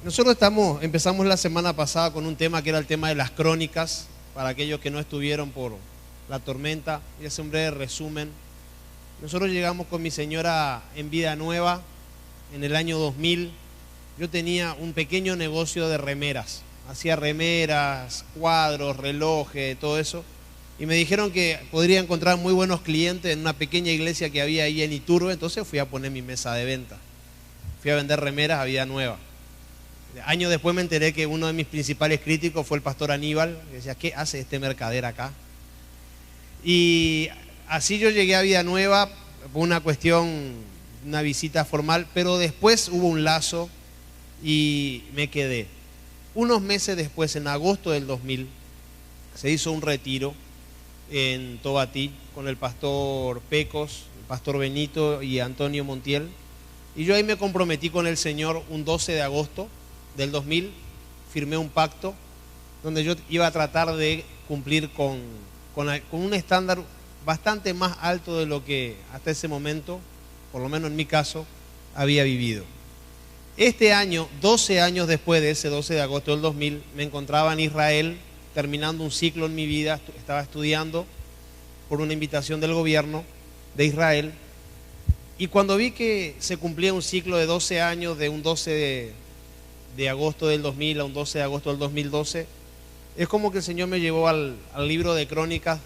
Nosotros empezamos la semana pasada con un tema que era el tema de las crónicas, para aquellos que no estuvieron por la tormenta, y hace un breve resumen. Nosotros llegamos con mi señora en Vida Nueva en el año 2000. Yo tenía un pequeño negocio de remeras, hacía remeras, cuadros, relojes, todo eso, y me dijeron que podría encontrar muy buenos clientes en una pequeña iglesia que había ahí en Iturbe. Entonces fui a poner mi mesa de venta, fui a vender remeras a Vida Nueva. Años después me enteré que uno de mis principales críticos fue el pastor Aníbal, que decía: ¿qué hace este mercader acá? Y así yo llegué a Vida Nueva por una cuestión, una visita formal, pero después hubo un lazo y me quedé. Unos meses después, en agosto del 2000, se hizo un retiro en Tobatí con el pastor Pecos, el pastor Benito y Antonio Montiel. Y yo ahí me comprometí con el Señor un 12 de agosto del 2000, firmé un pacto donde yo iba a tratar de cumplir con un estándar bastante más alto de lo que hasta ese momento, por lo menos en mi caso, había vivido. Este año, 12 años después de ese 12 de agosto del 2000, me encontraba en Israel terminando un ciclo en mi vida. Estaba estudiando por una invitación del gobierno de Israel, y cuando vi que se cumplía un ciclo de 12 años, de un 12 de agosto del 2000 a un 12 de agosto del 2012, es como que el Señor me llevó al libro de crónicas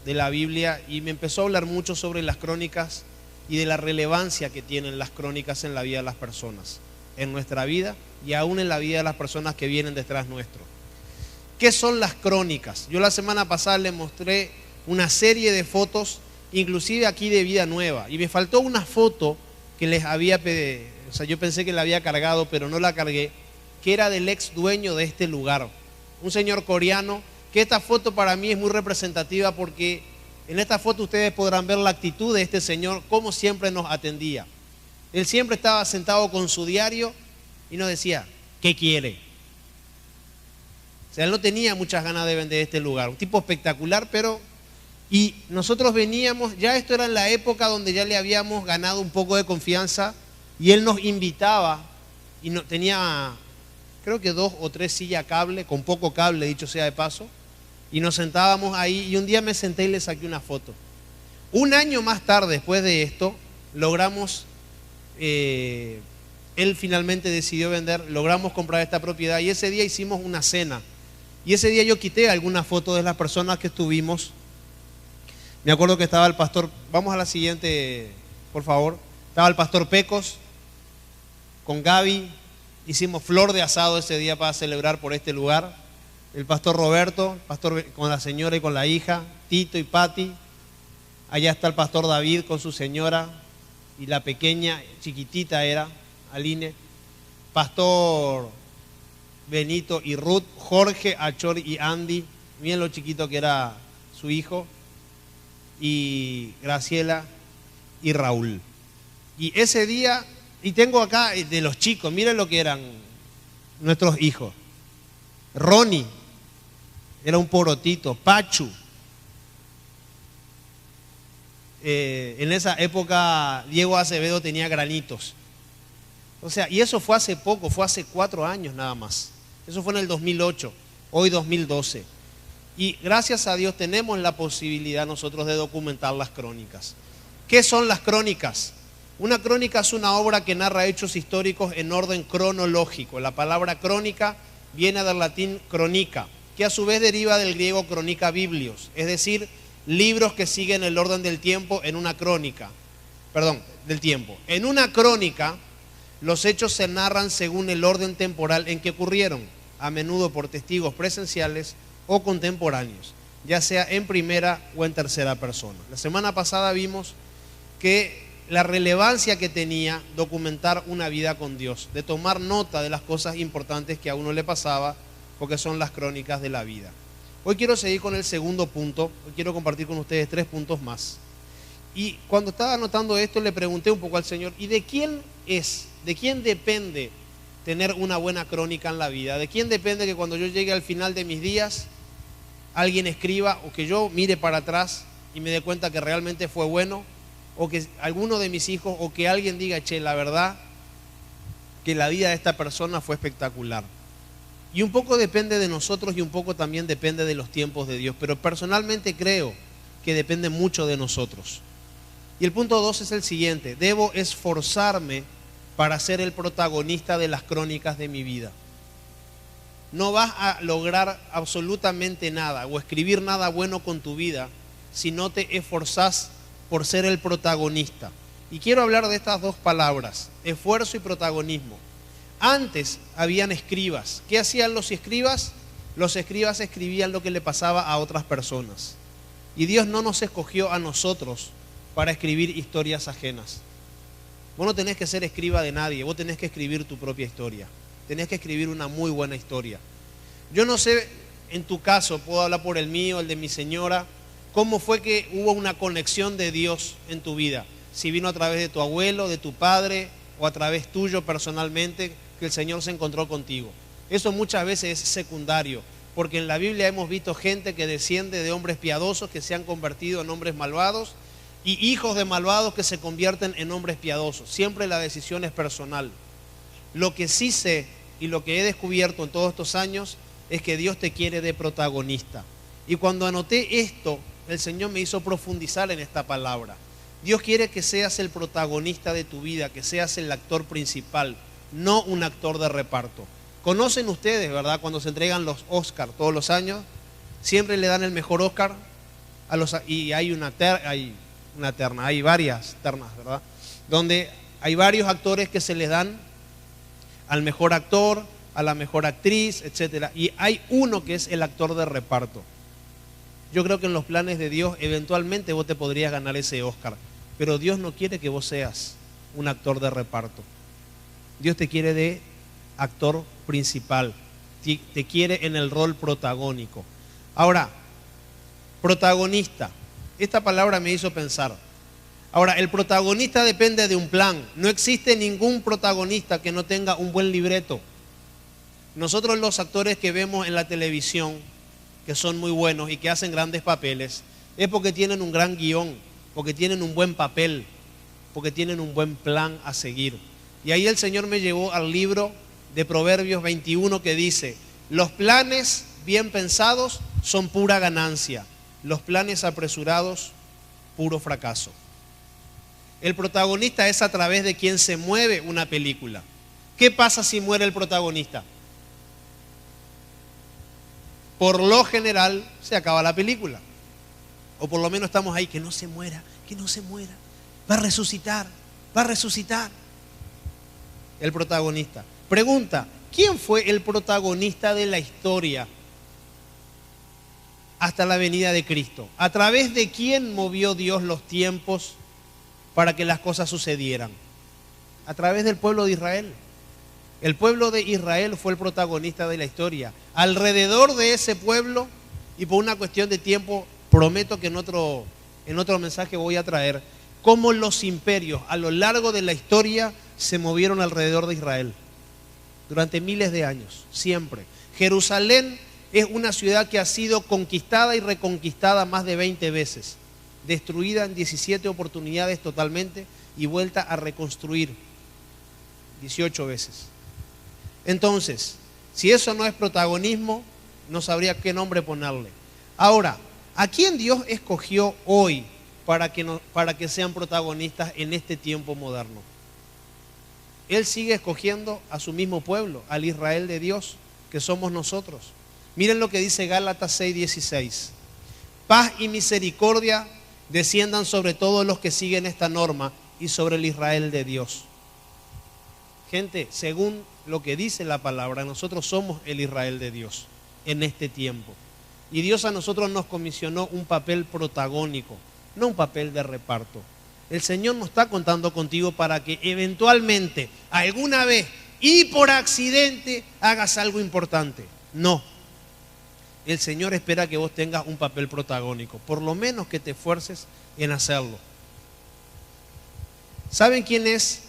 de la Biblia y me empezó a hablar mucho sobre las crónicas y de la relevancia que tienen las crónicas en la vida de las personas, en nuestra vida y aún en la vida de las personas que vienen detrás nuestro. ¿Qué son las crónicas? Yo la semana pasada les mostré una serie de fotos, inclusive aquí de Vida Nueva, y me faltó una foto que les había pedido. O sea, yo pensé que la había cargado, pero no la cargué, que era del ex dueño de este lugar, un señor coreano, que esta foto para mí es muy representativa porque en esta foto ustedes podrán ver la actitud de este señor, cómo siempre nos atendía. Él siempre estaba sentado con su diario y nos decía: ¿qué quiere? O sea, él no tenía muchas ganas de vender este lugar, un tipo espectacular, pero... Y nosotros veníamos, ya esto era en la época donde ya le habíamos ganado un poco de confianza, y él nos invitaba, y tenía creo que 2 o 3 sillas cable, con poco cable dicho sea de paso, y nos sentábamos ahí, y un día me senté y le saqué una foto. Un año más tarde, después de esto, logramos, él finalmente decidió vender, logramos comprar esta propiedad, y ese día hicimos una cena, y ese día yo quité algunas fotos de las personas que estuvimos. Me acuerdo que estaba el pastor, vamos a la siguiente, por favor, estaba el pastor Pecos con Gaby, hicimos flor de asado ese día para celebrar por este lugar. El pastor Roberto, pastor con la señora y con la hija, Tito y Pati. Allá está el pastor David con su señora y la pequeña, chiquitita era, Aline. Pastor Benito y Ruth, Jorge, Achor y Andy, miren lo chiquito que era su hijo, y Graciela y Raúl. Y ese día... Y tengo acá de los chicos, miren lo que eran nuestros hijos. Ronnie, era un porotito. Pachu. En esa época Diego Acevedo tenía granitos. O sea, y eso fue hace poco, fue hace 4 años nada más. Eso fue en el 2008, hoy 2012. Y gracias a Dios tenemos la posibilidad nosotros de documentar las crónicas. ¿Qué son las crónicas? Una crónica es una obra que narra hechos históricos en orden cronológico. La palabra crónica viene del latín cronica, que a su vez deriva del griego crónica biblios, es decir, libros que siguen el orden del tiempo en una crónica. Del tiempo. En una crónica, los hechos se narran según el orden temporal en que ocurrieron, a menudo por testigos presenciales o contemporáneos, ya sea en primera o en tercera persona. La semana pasada vimos que la relevancia que tenía documentar una vida con Dios, de tomar nota de las cosas importantes que a uno le pasaba, porque son las crónicas de la vida. Hoy quiero seguir con el segundo punto, hoy quiero compartir con ustedes 3 puntos más. Y cuando estaba anotando esto le pregunté un poco al Señor: ¿y de quién es? ¿De quién depende tener una buena crónica en la vida? ¿De quién depende que cuando yo llegue al final de mis días alguien escriba, o que yo mire para atrás y me dé cuenta que realmente fue bueno? O que alguno de mis hijos, o que alguien diga: che, la verdad que la vida de esta persona fue espectacular. Y un poco depende de nosotros y un poco también depende de los tiempos de Dios. Pero personalmente creo que depende mucho de nosotros. Y el punto 2 es el siguiente: debo esforzarme para ser el protagonista de las crónicas de mi vida. No vas a lograr absolutamente nada o escribir nada bueno con tu vida si no te esforzás por ser el protagonista. Y quiero hablar de estas dos palabras, esfuerzo y protagonismo. Antes habían escribas. ¿Qué hacían los escribas? Los escribas escribían lo que le pasaba a otras personas. Y Dios no nos escogió a nosotros para escribir historias ajenas. Vos no tenés que ser escriba de nadie, vos tenés que escribir tu propia historia. Tenés que escribir una muy buena historia. Yo no sé, en tu caso, puedo hablar por el mío, el de mi señora, cómo fue que hubo una conexión de Dios en tu vida. Si vino a través de tu abuelo, de tu padre, o a través tuyo personalmente, que el Señor se encontró contigo. Eso muchas veces es secundario, porque en la Biblia hemos visto gente que desciende de hombres piadosos que se han convertido en hombres malvados, y hijos de malvados que se convierten en hombres piadosos. Siempre la decisión es personal. Lo que sí sé y lo que he descubierto en todos estos años es que Dios te quiere de protagonista. Y cuando anoté esto, el Señor me hizo profundizar en esta palabra. Dios quiere que seas el protagonista de tu vida, que seas el actor principal, no un actor de reparto. Conocen ustedes, ¿verdad? Cuando se entregan los Oscar todos los años, siempre le dan el mejor Oscar a los, y hay hay varias ternas, ¿verdad? Donde hay varios actores que se les dan al mejor actor, a la mejor actriz, etcétera. Y hay uno que es el actor de reparto. Yo creo que en los planes de Dios eventualmente vos te podrías ganar ese Oscar, pero Dios no quiere que vos seas un actor de reparto. Dios te quiere de actor principal, te quiere en el rol protagónico. Ahora, protagonista, esta palabra me hizo pensar. Ahora, el protagonista depende de un plan. No existe ningún protagonista que no tenga un buen libreto. Nosotros los actores que vemos en la televisión, que son muy buenos y que hacen grandes papeles, es porque tienen un gran guión, porque tienen un buen papel, porque tienen un buen plan a seguir. Y ahí el Señor me llevó al libro de Proverbios 21 que dice: los planes bien pensados son pura ganancia, los planes apresurados, puro fracaso. El protagonista es a través de quien se mueve una película. ¿Qué pasa si muere el protagonista? Por lo general se acaba la película. O por lo menos estamos ahí, que no se muera, que no se muera. Va a resucitar, va a resucitar. El protagonista. Pregunta: ¿quién fue el protagonista de la historia hasta la venida de Cristo? ¿A través de quién movió Dios los tiempos para que las cosas sucedieran? A través del pueblo de Israel. El pueblo de Israel fue el protagonista de la historia. Alrededor de ese pueblo, y por una cuestión de tiempo, prometo que en otro mensaje voy a traer cómo los imperios a lo largo de la historia se movieron alrededor de Israel. Durante miles de años, siempre. Jerusalén es una ciudad que ha sido conquistada y reconquistada más de 20 veces. Destruida en 17 oportunidades totalmente y vuelta a reconstruir 18 veces. Entonces, si eso no es protagonismo, no sabría qué nombre ponerle. Ahora, ¿a quién Dios escogió hoy para que sean protagonistas en este tiempo moderno? Él sigue escogiendo a su mismo pueblo, al Israel de Dios, que somos nosotros. Miren lo que dice Gálatas 6:16. Paz y misericordia desciendan sobre todos los que siguen esta norma y sobre el Israel de Dios. Gente, según lo que dice la palabra, nosotros somos el Israel de Dios en este tiempo. Y Dios a nosotros nos comisionó un papel protagónico, no un papel de reparto. El Señor no está contando contigo para que eventualmente, alguna vez y por accidente, hagas algo importante. No. El Señor espera que vos tengas un papel protagónico, por lo menos que te esfuerces en hacerlo. ¿Saben quién es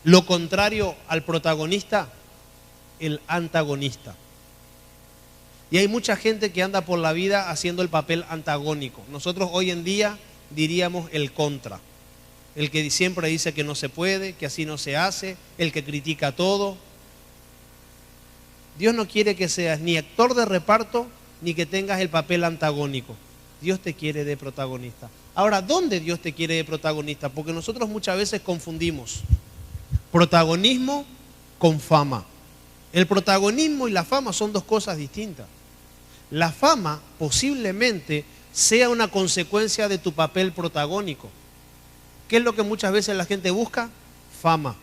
lo contrario al protagonista? El antagonista. Y hay mucha gente que anda por la vida haciendo el papel antagónico. Nosotros hoy en día diríamos el contra. el que siempre dice que no se puede, que así no se hace, el que critica todo. Dios no quiere que seas ni actor de reparto, ni que tengas el papel antagónico. Dios te quiere de protagonista. Ahora, ¿dónde Dios te quiere de protagonista? Porque nosotros muchas veces confundimos protagonismo con fama. El protagonismo y la fama son dos cosas distintas. La fama posiblemente sea una consecuencia de tu papel protagónico. ¿Qué es lo que muchas veces la gente busca? Fama.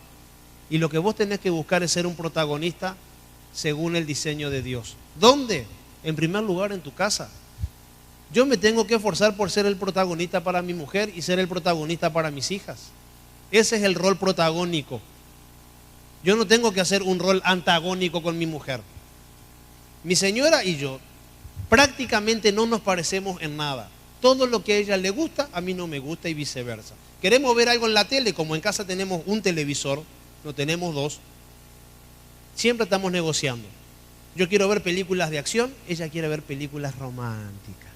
Y lo que vos tenés que buscar es ser un protagonista según el diseño de Dios. ¿Dónde? En primer lugar, en tu casa. Yo me tengo que esforzar por ser el protagonista para mi mujer y ser el protagonista para mis hijas. Ese es el rol protagónico. Yo no tengo que hacer un rol antagónico con mi mujer. Mi señora y yo prácticamente no nos parecemos en nada. Todo lo que a ella le gusta, a mí no me gusta y viceversa. Queremos ver algo en la tele, como en casa tenemos un televisor, no tenemos dos, siempre estamos negociando. Yo quiero ver películas de acción, ella quiere ver películas románticas.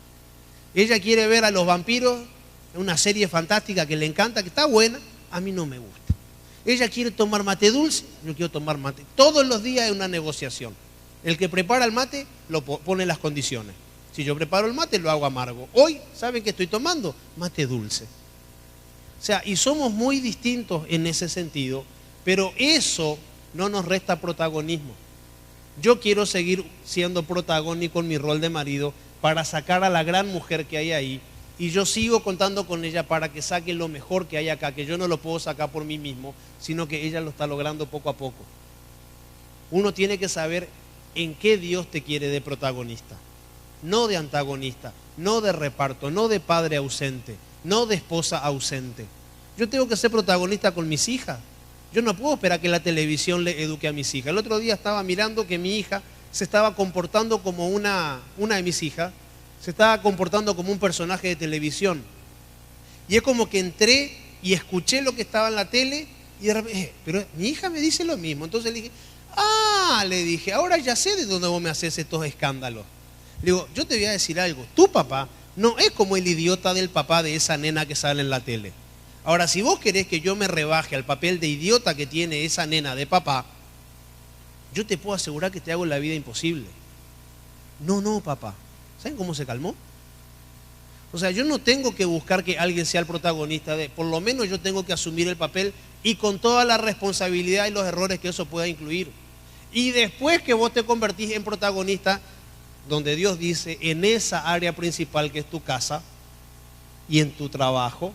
Ella quiere ver a los vampiros, una serie fantástica que le encanta, que está buena, a mí no me gusta. Ella quiere tomar mate dulce, yo quiero tomar mate. Todos los días es una negociación. El que prepara el mate lo pone las condiciones. Si yo preparo el mate, lo hago amargo. Hoy, ¿saben qué estoy tomando? Mate dulce. O sea, y somos muy distintos en ese sentido, pero eso no nos resta protagonismo. Yo quiero seguir siendo protagónico en mi rol de marido para sacar a la gran mujer que hay ahí, y yo sigo contando con ella para que saque lo mejor que hay acá, que yo no lo puedo sacar por mí mismo, sino que ella lo está logrando poco a poco. Uno tiene que saber en qué Dios te quiere de protagonista, no de antagonista, no de reparto, no de padre ausente, no de esposa ausente. Yo tengo que ser protagonista con mis hijas. Yo no puedo esperar que la televisión le eduque a mis hijas. El otro día estaba mirando que mi hija se estaba comportando como una de mis hijas, se estaba comportando como un personaje de televisión. Y es como que entré y escuché lo que estaba en la tele y de repente, pero mi hija me dice lo mismo. Entonces le dije, ahora ya sé de dónde vos me haces estos escándalos. Le digo, yo te voy a decir algo, tu papá no es como el idiota del papá de esa nena que sale en la tele. Ahora, si vos querés que yo me rebaje al papel de idiota que tiene esa nena de papá, yo te puedo asegurar que te hago la vida imposible. No, papá. ¿Saben cómo se calmó? O sea, yo no tengo que buscar que alguien sea el protagonista por lo menos yo tengo que asumir el papel y con toda la responsabilidad y los errores que eso pueda incluir. Y después que vos te convertís en protagonista, donde Dios dice, en esa área principal que es tu casa, y en tu trabajo,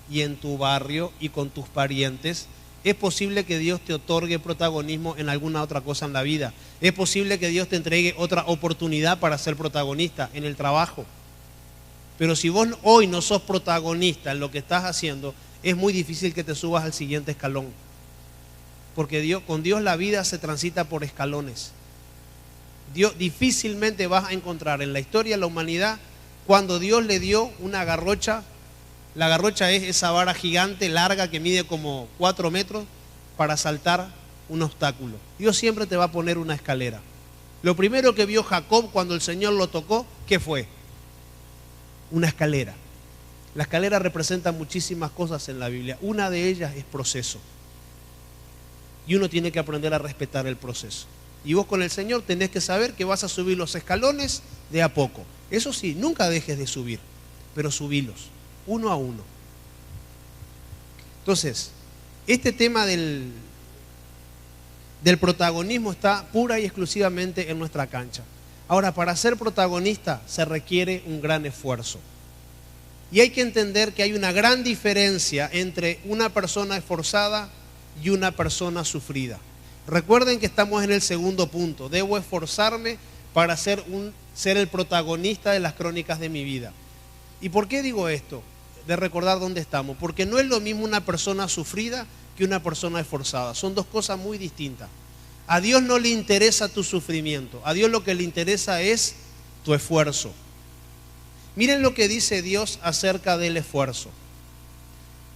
y en tu barrio, y con tus parientes, es posible que Dios te otorgue protagonismo en alguna otra cosa en la vida. Es posible que Dios te entregue otra oportunidad para ser protagonista en el trabajo. Pero si vos hoy no sos protagonista en lo que estás haciendo, es muy difícil que te subas al siguiente escalón. Porque con Dios la vida se transita por escalones. Dios difícilmente vas a encontrar en la historia de la humanidad cuando Dios le dio una garrocha. La garrocha es esa vara gigante, larga, que mide como 4 metros para saltar un obstáculo. Dios siempre te va a poner una escalera. Lo primero que vio Jacob cuando el Señor lo tocó, ¿qué fue? Una escalera. La escalera representa muchísimas cosas en la Biblia. Una de ellas es proceso. Y uno tiene que aprender a respetar el proceso. Y vos con el Señor tenés que saber que vas a subir los escalones de a poco. Eso sí, nunca dejes de subir, pero subilos, uno a uno. Entonces, este tema del protagonismo está pura y exclusivamente en nuestra cancha. Ahora, para ser protagonista se requiere un gran esfuerzo. Y hay que entender que hay una gran diferencia entre una persona esforzada y una persona sufrida. Recuerden que estamos en el segundo punto. Debo esforzarme para ser el protagonista de las crónicas de mi vida. ¿Y por qué digo esto? De recordar dónde estamos. Porque no es lo mismo una persona sufrida que una persona esforzada. Son dos cosas muy distintas. A Dios no le interesa tu sufrimiento. A Dios lo que le interesa es tu esfuerzo. Miren lo que dice Dios acerca del esfuerzo.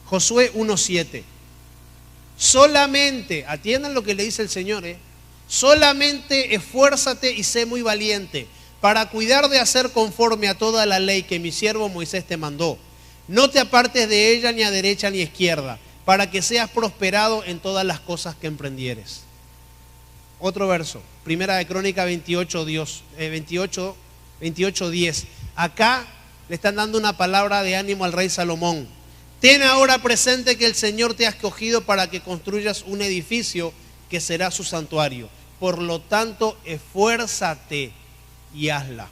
Josué 1:7. Solamente, atiendan lo que le dice el Señor, solamente esfuérzate y sé muy valiente para cuidar de hacer conforme a toda la ley que mi siervo Moisés te mandó. No te apartes de ella ni a derecha ni a izquierda, para que seas prosperado en todas las cosas que emprendieres. Otro verso, Primera de Crónica 28:10. Acá le están dando una palabra de ánimo al rey Salomón. Ten ahora presente que el Señor te ha escogido para que construyas un edificio que será su santuario. Por lo tanto, esfuérzate y hazla.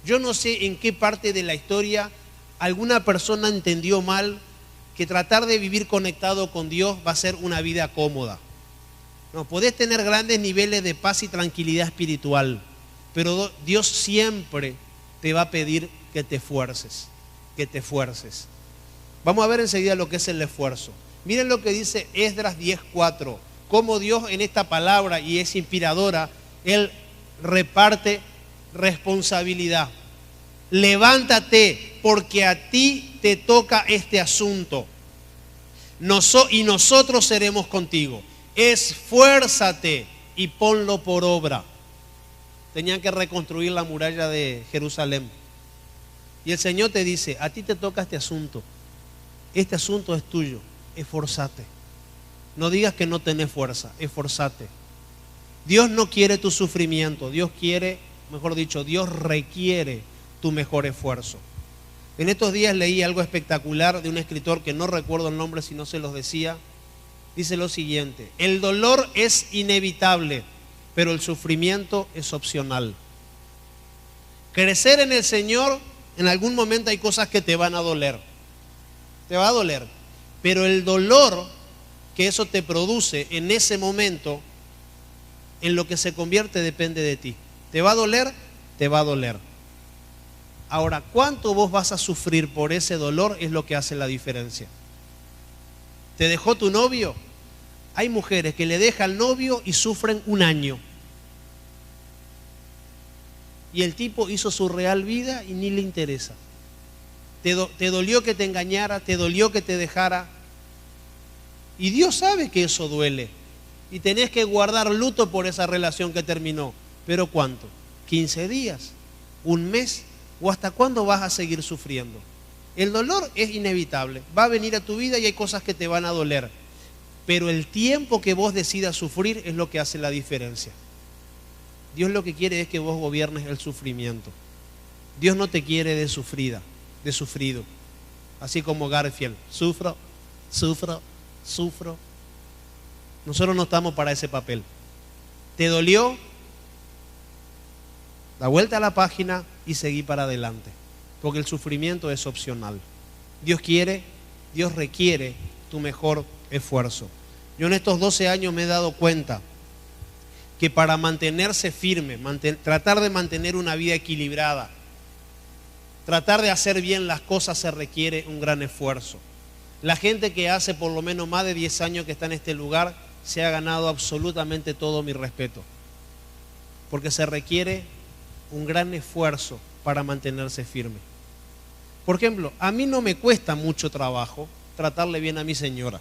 Yo no sé en qué parte de la historia alguna persona entendió mal que tratar de vivir conectado con Dios va a ser una vida cómoda. No, podés tener grandes niveles de paz y tranquilidad espiritual, pero Dios siempre te va a pedir que te esfuerces, que te esfuerces. Vamos a ver enseguida lo que es el esfuerzo. Miren lo que dice Esdras 10:4, cómo Dios en esta palabra, y es inspiradora, Él reparte responsabilidad. Levántate, porque a ti te toca este asunto, y nosotros seremos contigo. Esfuérzate y ponlo por obra. Tenían que reconstruir la muralla de Jerusalén. Y el Señor te dice, a ti te toca este asunto. Este asunto es tuyo. Esforzate. No digas que no tenés fuerza. Esforzate. Dios no quiere tu sufrimiento. Dios quiere, mejor dicho, Dios requiere tu mejor esfuerzo. En estos días leí algo espectacular de un escritor que no recuerdo el nombre, si no se los decía. Dice lo siguiente: el dolor es inevitable, pero el sufrimiento es opcional. Crecer en el Señor, en algún momento hay cosas que te van a doler. Te va a doler. Pero el dolor que eso te produce en ese momento, en lo que se convierte, depende de ti. ¿Te va a doler? Te va a doler. Ahora, ¿cuánto vos vas a sufrir por ese dolor? Es lo que hace la diferencia. ¿Te dejó tu novio? Hay mujeres que le dejan al novio y sufren un año. Y el tipo hizo su real vida y ni le interesa. Te dolió que te engañara, te dolió que te dejara. Y Dios sabe que eso duele. Y tenés que guardar luto por esa relación que terminó. ¿Pero cuánto? ¿15 días? ¿Un mes? ¿O hasta cuándo vas a seguir sufriendo? El dolor es inevitable. Va a venir a tu vida y hay cosas que te van a doler. Pero el tiempo que vos decidas sufrir es lo que hace la diferencia. Dios lo que quiere es que vos gobiernes el sufrimiento. Dios no te quiere de sufrida, de sufrido. Así como Garfield, sufro. Nosotros no estamos para ese papel. ¿Te dolió? Da vuelta a la página y seguí para adelante. Porque el sufrimiento es opcional. Dios requiere tu mejor esfuerzo. Yo en estos 12 años me he dado cuenta que para mantenerse firme, tratar de mantener una vida equilibrada, tratar de hacer bien las cosas, se requiere un gran esfuerzo. La gente que hace por lo menos más de 10 años que está en este lugar se ha ganado absolutamente todo mi respeto, porque se requiere un gran esfuerzo para mantenerse firme. Por ejemplo, a mí no me cuesta mucho trabajo tratarle bien a mi señora.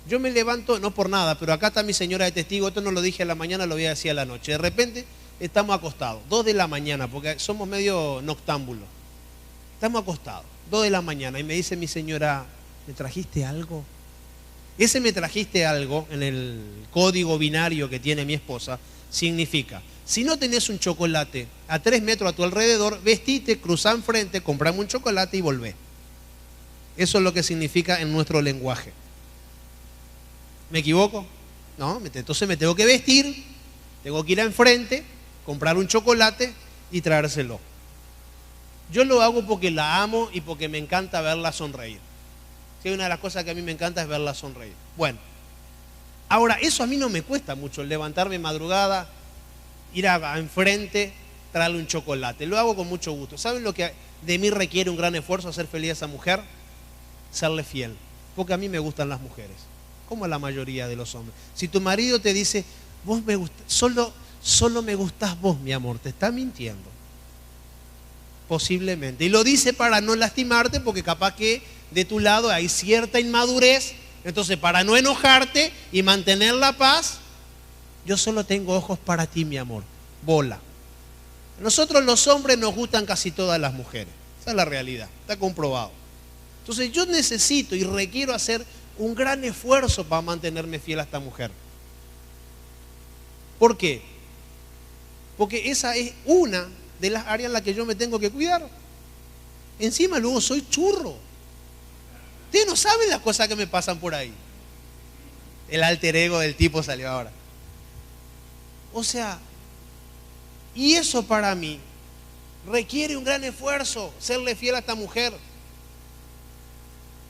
Yo me levanto, no por nada, pero acá está mi señora de testigo. Esto no lo dije a la mañana, lo voy a decir a la noche. De repente estamos acostados, 2 de la mañana, porque somos medio noctámbulos. Estamos acostados, 2 de la mañana, y me dice mi señora, ¿me trajiste algo? Ese "me trajiste algo", en el código binario que tiene mi esposa, significa: si no tenés un chocolate a 3 metros a tu alrededor, vestite, cruzá enfrente, comprame un chocolate y volvé. Eso es lo que significa en nuestro lenguaje. ¿Me equivoco? No, entonces me tengo que vestir, tengo que ir enfrente, comprar un chocolate y traérselo. Yo lo hago porque la amo y porque me encanta verla sonreír. Sí, una de las cosas que a mí me encanta es verla sonreír. Bueno, ahora eso a mí no me cuesta mucho, levantarme madrugada, ir a enfrente, traerle un chocolate. Lo hago con mucho gusto. ¿Saben lo que de mí requiere un gran esfuerzo hacer feliz a esa mujer? Serle fiel. Porque a mí me gustan las mujeres, como a la mayoría de los hombres. Si tu marido te dice, vos me gustás, solo me gustás vos, mi amor, te está mintiendo. Posiblemente. Y lo dice para no lastimarte, porque capaz que de tu lado hay cierta inmadurez. Entonces, para no enojarte y mantener la paz, yo solo tengo ojos para ti, mi amor. Bola. Nosotros los hombres nos gustan casi todas las mujeres. Esa es la realidad, está comprobado. Entonces yo necesito y requiero hacer un gran esfuerzo para mantenerme fiel a esta mujer. ¿Por qué? Porque esa es una de las áreas en las que yo me tengo que cuidar. Encima luego soy churro. Ustedes no saben las cosas que me pasan por ahí. El alter ego del tipo salió ahora. O sea, y eso para mí requiere un gran esfuerzo, serle fiel a esta mujer.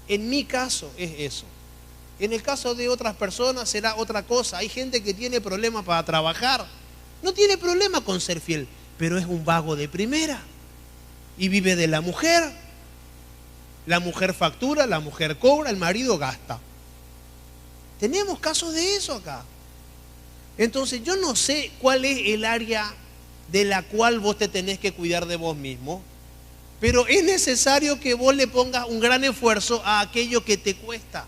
En mi caso es eso. En el caso de otras personas será otra cosa. Hay gente que tiene problemas para trabajar. No tiene problema con ser fiel, pero es un vago de primera. Y vive de la mujer. La mujer factura, la mujer cobra, el marido gasta. Tenemos casos de eso acá. Entonces yo no sé cuál es el área de la cual vos te tenés que cuidar de vos mismo, pero es necesario que vos le pongas un gran esfuerzo a aquello que te cuesta.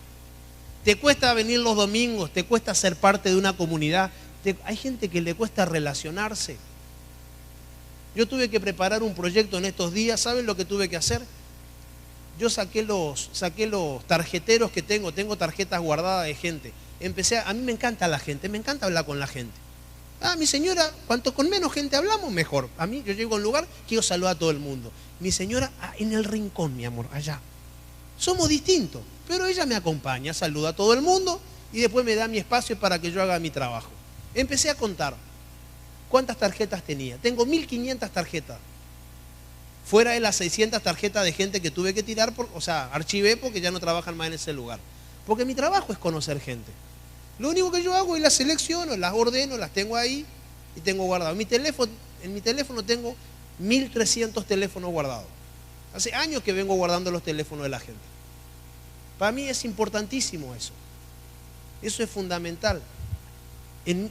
Te cuesta venir los domingos, te cuesta ser parte de una comunidad. Hay gente que le cuesta relacionarse. Yo tuve que preparar un proyecto en estos días. ¿Saben lo que tuve que hacer? Yo saqué los tarjeteros que tengo tarjetas guardadas de gente. A mí me encanta la gente, me encanta hablar con la gente. Mi señora, cuanto con menos gente hablamos, mejor. A mí, yo llego a un lugar, quiero saludar a todo el mundo. Mi señora, en el rincón, mi amor, allá. Somos distintos, pero ella me acompaña, saluda a todo el mundo y después me da mi espacio para que yo haga mi trabajo. Empecé a contar cuántas tarjetas tenía. Tengo 1500 tarjetas. Fuera de las 600 tarjetas de gente que tuve que tirar, archivé porque ya no trabajan más en ese lugar. Porque mi trabajo es conocer gente. Lo único que yo hago es las selecciono, las ordeno, las tengo ahí y tengo guardado. En mi teléfono tengo 1300 teléfonos guardados. Hace años que vengo guardando los teléfonos de la gente. Para mí es importantísimo eso. Eso es fundamental.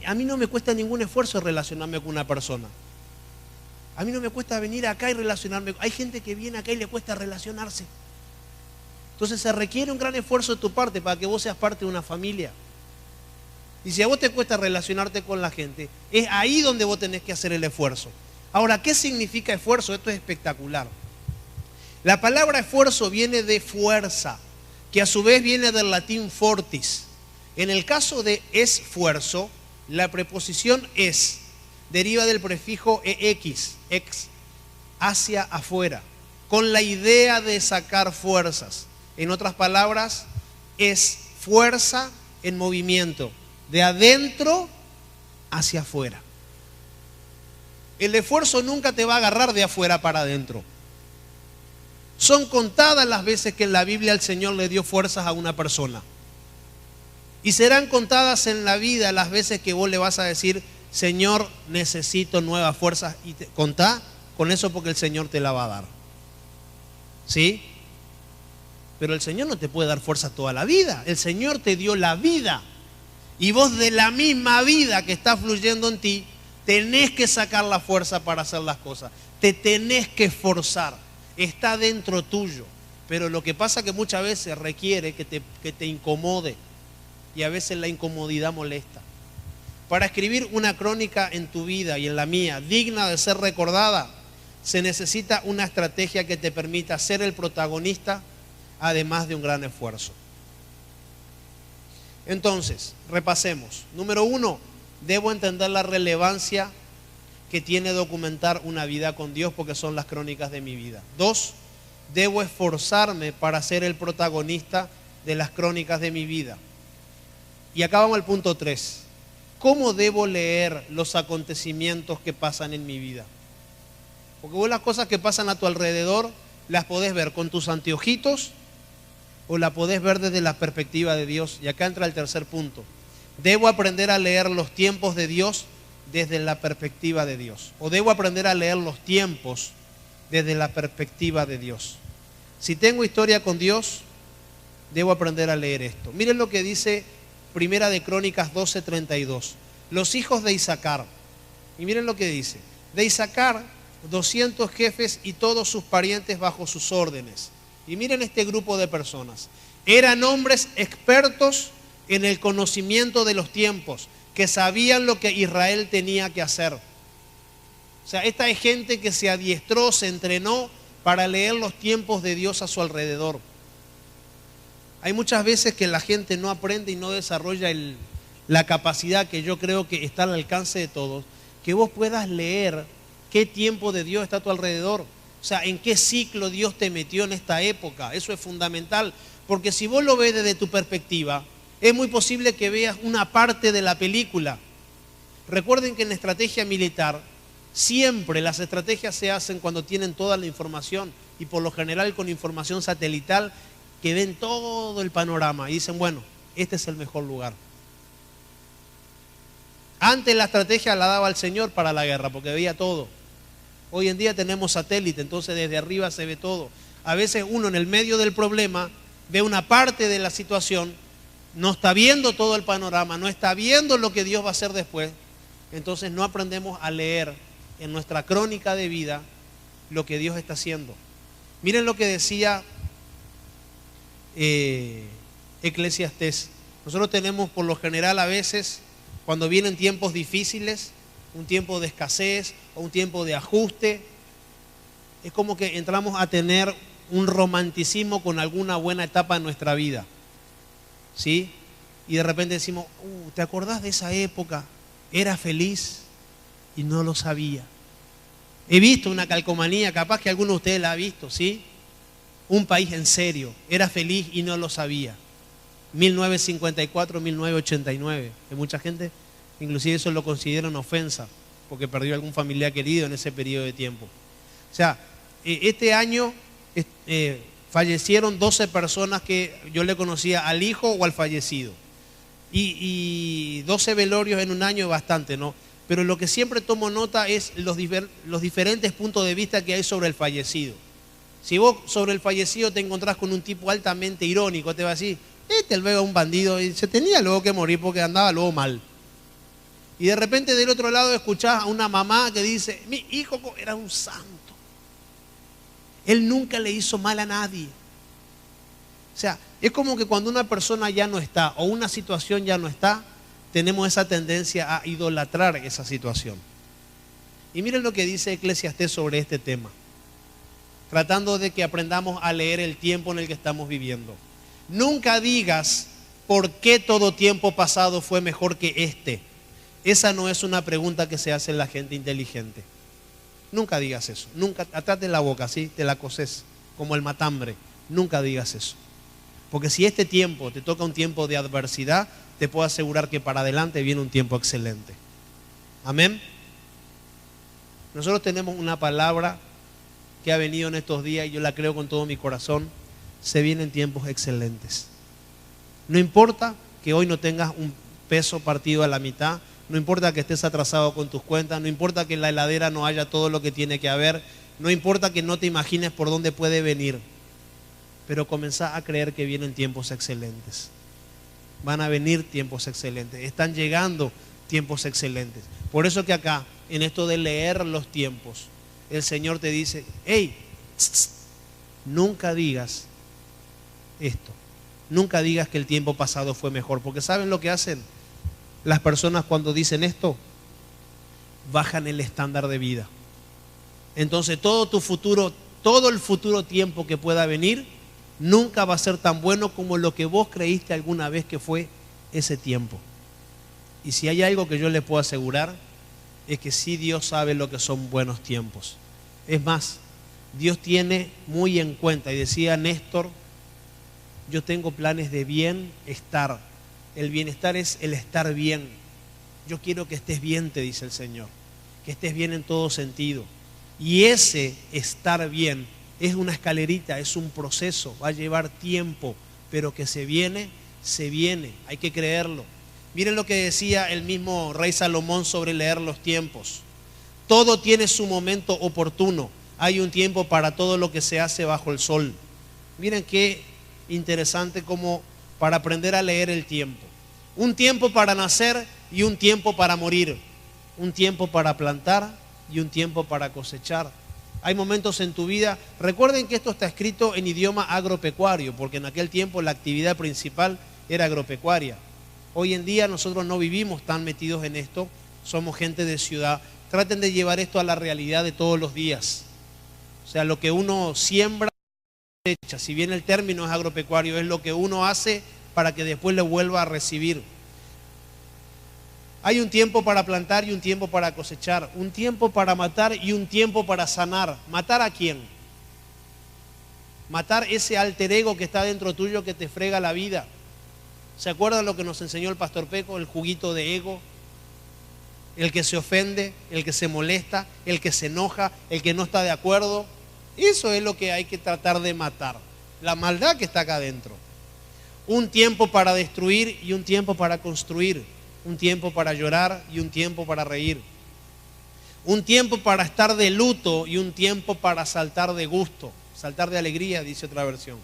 A mí no me cuesta ningún esfuerzo relacionarme con una persona. A mí no me cuesta venir acá y relacionarme. Hay gente que viene acá y le cuesta relacionarse. Entonces se requiere un gran esfuerzo de tu parte para que vos seas parte de una familia. Y si a vos te cuesta relacionarte con la gente, es ahí donde vos tenés que hacer el esfuerzo. Ahora, ¿qué significa esfuerzo? Esto es espectacular. La palabra esfuerzo viene de fuerza, que a su vez viene del latín fortis. En el caso de esfuerzo, la preposición es deriva del prefijo ex, hacia afuera, con la idea de sacar fuerzas. En otras palabras, es fuerza en movimiento, de adentro hacia afuera. El esfuerzo nunca te va a agarrar de afuera para adentro. Son contadas las veces que en la Biblia el Señor le dio fuerzas a una persona. Y serán contadas en la vida las veces que vos le vas a decir, Señor, necesito nuevas fuerzas. Y contá con eso porque el Señor te la va a dar. ¿Sí? Pero el Señor no te puede dar fuerza toda la vida. El Señor te dio la vida. Y vos de la misma vida que está fluyendo en ti, tenés que sacar la fuerza para hacer las cosas. Te tenés que esforzar. Está dentro tuyo. Pero lo que pasa que muchas veces requiere que te incomode. Y a veces la incomodidad molesta. Para escribir una crónica en tu vida y en la mía, digna de ser recordada, se necesita una estrategia que te permita ser el protagonista, además de un gran esfuerzo. Entonces, repasemos. Número 1, debo entender la relevancia que tiene documentar una vida con Dios porque son las crónicas de mi vida. 2, debo esforzarme para ser el protagonista de las crónicas de mi vida. Y acá vamos al punto 3. ¿Cómo debo leer los acontecimientos que pasan en mi vida? Porque vos las cosas que pasan a tu alrededor las podés ver con tus anteojitos o las podés ver desde la perspectiva de Dios. Y acá entra el tercer punto. Debo aprender a leer los tiempos de Dios desde la perspectiva de Dios. O debo aprender a leer los tiempos desde la perspectiva de Dios. Si tengo historia con Dios, debo aprender a leer esto. Miren lo que dice Primera de Crónicas 12:32. Los hijos de Isaacar. Y miren lo que dice. De Isaacar, 200 jefes y todos sus parientes bajo sus órdenes. Y miren este grupo de personas. Eran hombres expertos en el conocimiento de los tiempos, que sabían lo que Israel tenía que hacer. O sea, esta es gente que se adiestró, se entrenó para leer los tiempos de Dios a su alrededor. Hay muchas veces que la gente no aprende y no desarrolla la capacidad que yo creo que está al alcance de todos, que vos puedas leer qué tiempo de Dios está a tu alrededor. O sea, en qué ciclo Dios te metió en esta época. Eso es fundamental, porque si vos lo ves desde tu perspectiva, es muy posible que veas una parte de la película. Recuerden que en estrategia militar, siempre las estrategias se hacen cuando tienen toda la información, y por lo general con información satelital, que ven todo el panorama y dicen, bueno, este es el mejor lugar. Antes la estrategia la daba el Señor para la guerra, porque veía todo. Hoy en día tenemos satélite, entonces desde arriba se ve todo. A veces uno en el medio del problema ve una parte de la situación, no está viendo todo el panorama, no está viendo lo que Dios va a hacer después. Entonces no aprendemos a leer en nuestra crónica de vida lo que Dios está haciendo. Miren lo que decía Eclesiastés. Nosotros tenemos por lo general a veces, cuando vienen tiempos difíciles, un tiempo de escasez o un tiempo de ajuste, es como que entramos a tener un romanticismo con alguna buena etapa en nuestra vida, ¿sí? Y de repente decimos, ¿te acordás de esa época? Era feliz y no lo sabía. He visto una calcomanía, capaz que alguno de ustedes la ha visto, ¿sí? Un país en serio, era feliz y no lo sabía. 1954, 1989. Hay mucha gente, inclusive eso lo considera una ofensa, porque perdió algún familiar querido en ese periodo de tiempo. O sea, este año fallecieron 12 personas que yo le conocía al hijo o al fallecido. Y 12 velorios en un año es bastante, ¿no? Pero lo que siempre tomo nota es los diferentes puntos de vista que hay sobre el fallecido. Si vos sobre el fallecido te encontrás con un tipo altamente irónico, te va a decir, luego un bandido, y se tenía luego que morir porque andaba luego mal. Y de repente del otro lado escuchás a una mamá que dice, mi hijo era un santo. Él nunca le hizo mal a nadie. O sea, es como que cuando una persona ya no está o una situación ya no está, tenemos esa tendencia a idolatrar esa situación. Y miren lo que dice Eclesiastés sobre este tema, tratando de que aprendamos a leer el tiempo en el que estamos viviendo. Nunca digas por qué todo tiempo pasado fue mejor que este. Esa no es una pregunta que se hace en la gente inteligente. Nunca digas eso. Nunca, atrás de la boca, ¿sí? Te la coses como el matambre. Nunca digas eso. Porque si este tiempo te toca un tiempo de adversidad, te puedo asegurar que para adelante viene un tiempo excelente. Amén. Nosotros tenemos una palabra que ha venido en estos días y yo la creo con todo mi corazón. Se vienen tiempos excelentes. No importa que hoy no tengas un peso partido a la mitad, no importa que estés atrasado con tus cuentas, no importa que en la heladera no haya todo lo que tiene que haber, no importa que no te imagines por dónde puede venir, pero comenzá a creer que vienen tiempos excelentes. Van a venir tiempos excelentes, están llegando tiempos excelentes. Por eso que acá, en esto de leer los tiempos, el Señor te dice, hey, nunca digas esto, nunca digas que el tiempo pasado fue mejor, porque ¿saben lo que hacen las personas cuando dicen esto? Bajan el estándar de vida. Entonces todo tu futuro, todo el futuro tiempo que pueda venir, nunca va a ser tan bueno como lo que vos creíste alguna vez que fue ese tiempo. Y si hay algo que yo les puedo asegurar, es que sí, Dios sabe lo que son buenos tiempos. Es más, Dios tiene muy en cuenta, y decía Néstor, yo tengo planes de bienestar. El bienestar es el estar bien. Yo quiero que estés bien, te dice el Señor, que estés bien en todo sentido. Y ese estar bien es una escalerita, es un proceso, va a llevar tiempo, pero que se viene, hay que creerlo. Miren lo que decía el mismo rey Salomón sobre leer los tiempos. Todo tiene su momento oportuno, hay un tiempo para todo lo que se hace bajo el sol. Miren qué interesante como para aprender a leer el tiempo. Un tiempo para nacer y un tiempo para morir. Un tiempo para plantar y un tiempo para cosechar. Hay momentos en tu vida, recuerden que esto está escrito en idioma agropecuario, porque en aquel tiempo la actividad principal era agropecuaria. Hoy en día nosotros no vivimos tan metidos en esto, somos gente de ciudad. Traten de llevar esto a la realidad de todos los días. O sea, lo que uno siembra cosecha. Si bien el término es agropecuario, es lo que uno hace para que después le vuelva a recibir. Hay un tiempo para plantar y un tiempo para cosechar, un tiempo para matar y un tiempo para sanar. ¿Matar a quién? Matar ese alter ego que está dentro tuyo que te frega la vida. ¿Se acuerdan lo que nos enseñó el pastor Peco? El juguito de ego. El que se ofende, el que se molesta, el que se enoja, el que no está de acuerdo. Eso es lo que hay que tratar de matar. La maldad que está acá adentro. Un tiempo para destruir y un tiempo para construir. Un tiempo para llorar y un tiempo para reír. Un tiempo para estar de luto y un tiempo para saltar de gusto. Saltar de alegría, dice otra versión.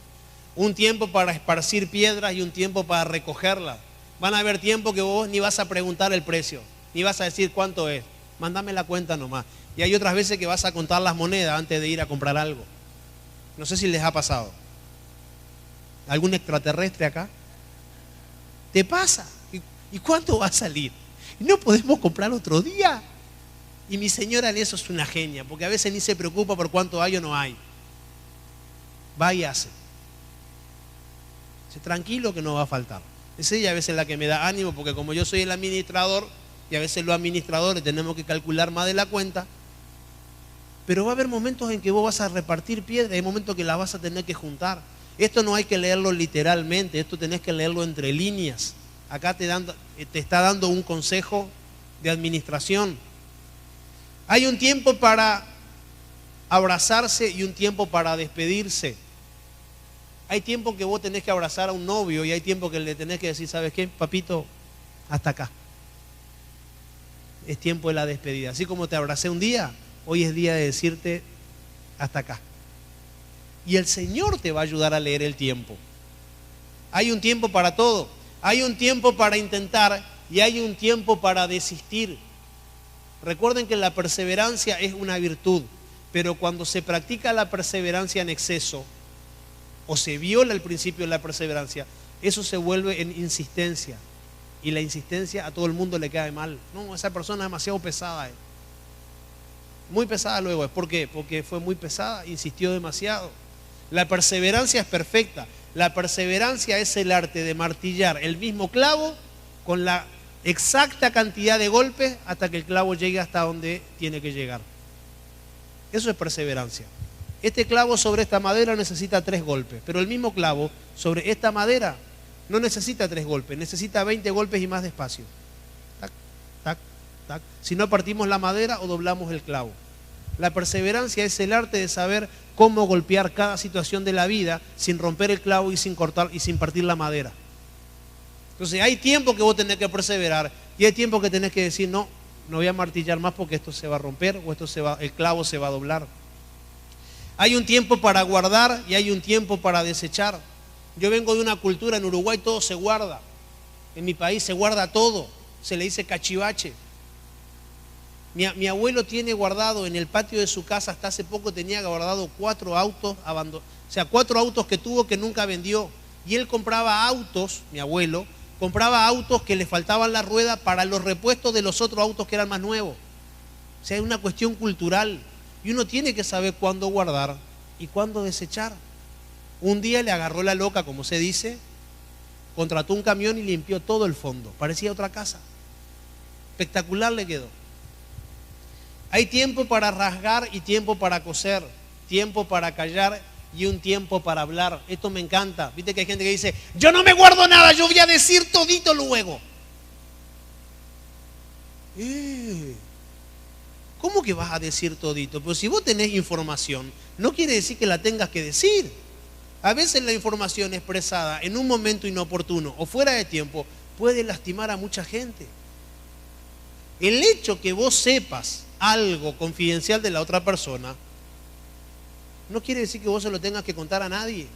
Un tiempo para esparcir piedras y un tiempo para recogerlas. Van a haber tiempos que vos ni vas a preguntar el precio, ni vas a decir cuánto es. Mándame la cuenta nomás. Y hay otras veces que vas a contar las monedas antes de ir a comprar algo. No sé si les ha pasado. ¿Algún extraterrestre acá? ¿Te pasa? ¿Y cuánto va a salir? ¿No podemos comprar otro día? Y mi señora en eso es una genia, porque a veces ni se preocupa por cuánto hay o no hay. Va y hace. Dice, tranquilo que no va a faltar. Es ella a veces la que me da ánimo, porque como yo soy el administrador, y a veces los administradores tenemos que calcular más de la cuenta, pero va a haber momentos en que vos vas a repartir piedras, hay momentos que las vas a tener que juntar. Esto no hay que leerlo literalmente, esto tenés que leerlo entre líneas. Acá te está dando un consejo de administración. Hay un tiempo para abrazarse y un tiempo para despedirse. Hay tiempo que vos tenés que abrazar a un novio y hay tiempo que le tenés que decir, ¿sabes qué, papito? Hasta acá. Es tiempo de la despedida. Así como te abracé un día, hoy es día de decirte hasta acá. Y el Señor te va a ayudar a leer el tiempo. Hay un tiempo para todo. Hay un tiempo para intentar y hay un tiempo para desistir. Recuerden que la perseverancia es una virtud, pero cuando se practica la perseverancia en exceso o se viola el principio de la perseverancia, eso se vuelve en insistencia. Y la insistencia a todo el mundo le cae mal. No, esa persona es demasiado pesada. Muy pesada luego. ¿Por qué? Porque fue muy pesada, insistió demasiado. La perseverancia es perfecta. La perseverancia es el arte de martillar el mismo clavo con la exacta cantidad de golpes hasta que el clavo llegue hasta donde tiene que llegar. Eso es perseverancia. Este clavo sobre esta madera necesita 3 golpes, pero el mismo clavo sobre esta madera no necesita 3 golpes, necesita 20 golpes y más despacio. Tac, tac, tac. Si no partimos la madera o doblamos el clavo. La perseverancia es el arte de saber cómo golpear cada situación de la vida sin romper el clavo y sin cortar y sin partir la madera. Entonces hay tiempo que vos tenés que perseverar y hay tiempo que tenés que decir no voy a martillar más porque esto se va a romper o el clavo se va a doblar. Hay un tiempo para guardar y hay un tiempo para desechar. Yo vengo de una cultura, en Uruguay todo se guarda. En mi país se guarda todo, se le dice cachivache. Mi abuelo tiene guardado en el patio de su casa, hasta hace poco tenía guardado 4 autos abandonados, o sea, 4 autos que tuvo que nunca vendió. Y él compraba autos, mi abuelo, compraba autos que le faltaban la rueda para los repuestos de los otros autos que eran más nuevos. O sea, es una cuestión cultural. Y uno tiene que saber cuándo guardar y cuándo desechar. Un día le agarró la loca, como se dice, contrató un camión y limpió todo el fondo. Parecía otra casa. Espectacular le quedó. Hay tiempo para rasgar y tiempo para coser, tiempo para callar y un tiempo para hablar. Esto me encanta. Viste que hay gente que dice, yo no me guardo nada, yo voy a decir todito luego. ¿Cómo que vas a decir todito? Pero si vos tenés información, no quiere decir que la tengas que decir. A veces la información expresada en un momento inoportuno o fuera de tiempo puede lastimar a mucha gente. El hecho que vos sepas algo confidencial de la otra persona no quiere decir que vos se lo tengas que contar a nadie.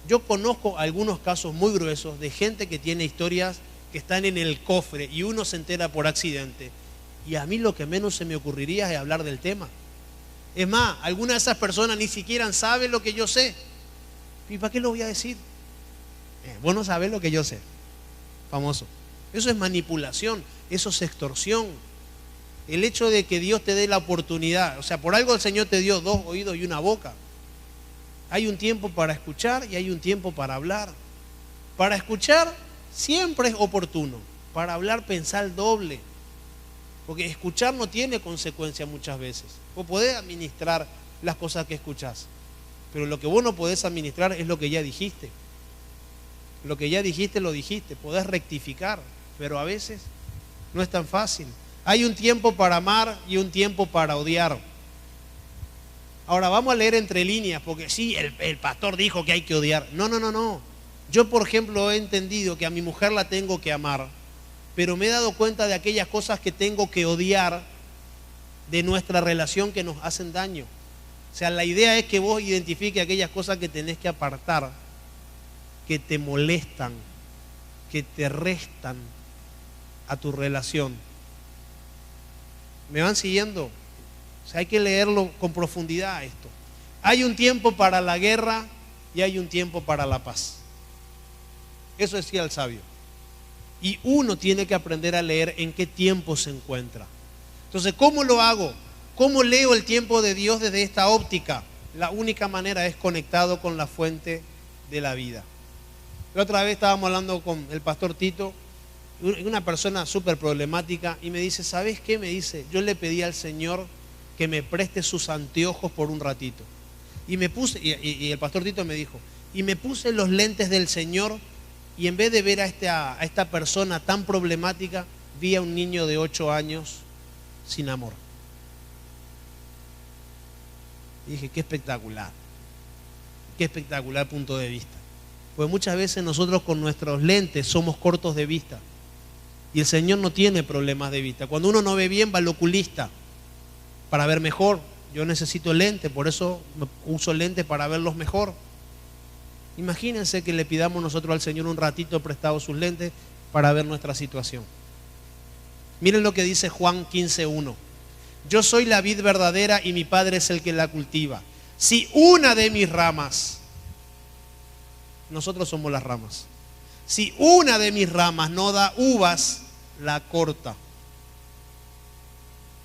Yo conozco algunos casos muy gruesos de gente que tiene historias que están en el cofre y uno se entera por accidente. Y a mí lo que menos se me ocurriría es hablar del tema. Es más, algunas de esas personas ni siquiera saben lo que yo sé. ¿Y para qué lo voy a decir? Vos no sabés lo que yo sé. Famoso. Eso es manipulación, eso es extorsión. El hecho de que Dios te dé la oportunidad, o sea, por algo el Señor te dio 2 oídos y una boca. Hay un tiempo para escuchar y hay un tiempo para hablar. Para escuchar siempre es oportuno. Para hablar pensar el doble. Porque escuchar no tiene consecuencia muchas veces. Vos podés administrar las cosas que escuchás. Pero lo que vos no podés administrar es lo que ya dijiste. Lo que ya dijiste, lo dijiste. Podés rectificar. Pero a veces no es tan fácil. Hay un tiempo para amar y un tiempo para odiar. Ahora vamos a leer entre líneas, porque sí, el pastor dijo que hay que odiar. No. Yo, por ejemplo, he entendido que a mi mujer la tengo que amar, pero me he dado cuenta de aquellas cosas que tengo que odiar de nuestra relación que nos hacen daño. O sea, la idea es que vos identifiques aquellas cosas que tenés que apartar, que te molestan, que te restan a tu relación. ¿Me van siguiendo? O sea, hay que leerlo con profundidad esto. Hay un tiempo para la guerra y hay un tiempo para la paz. Eso decía el sabio. Y uno tiene que aprender a leer en qué tiempo se encuentra. Entonces, ¿cómo lo hago? ¿Cómo leo el tiempo de Dios desde esta óptica? La única manera es conectado con la fuente de la vida. La otra vez estábamos hablando con el pastor Tito, una persona súper problemática, y me dice, ¿sabes qué? Me dice, yo le pedí al Señor que me preste sus anteojos por un ratito. Y me puse, y el pastor Tito me dijo, y me puse los lentes del Señor, y en vez de ver a esta persona tan problemática, vi a un niño de 8 años sin amor. Y dije, qué espectacular punto de vista. Pues muchas veces nosotros con nuestros lentes somos cortos de vista. Y el Señor no tiene problemas de vista. Cuando uno no ve bien, va al oculista para ver mejor. Yo necesito lentes, por eso uso lentes para verlos mejor. Imagínense que le pidamos nosotros al Señor un ratito prestado sus lentes para ver nuestra situación. Miren lo que dice Juan 15:1. Yo soy la vid verdadera y mi Padre es el que la cultiva. Si una de mis ramas, nosotros somos las ramas, si una de mis ramas no da uvas, la corta.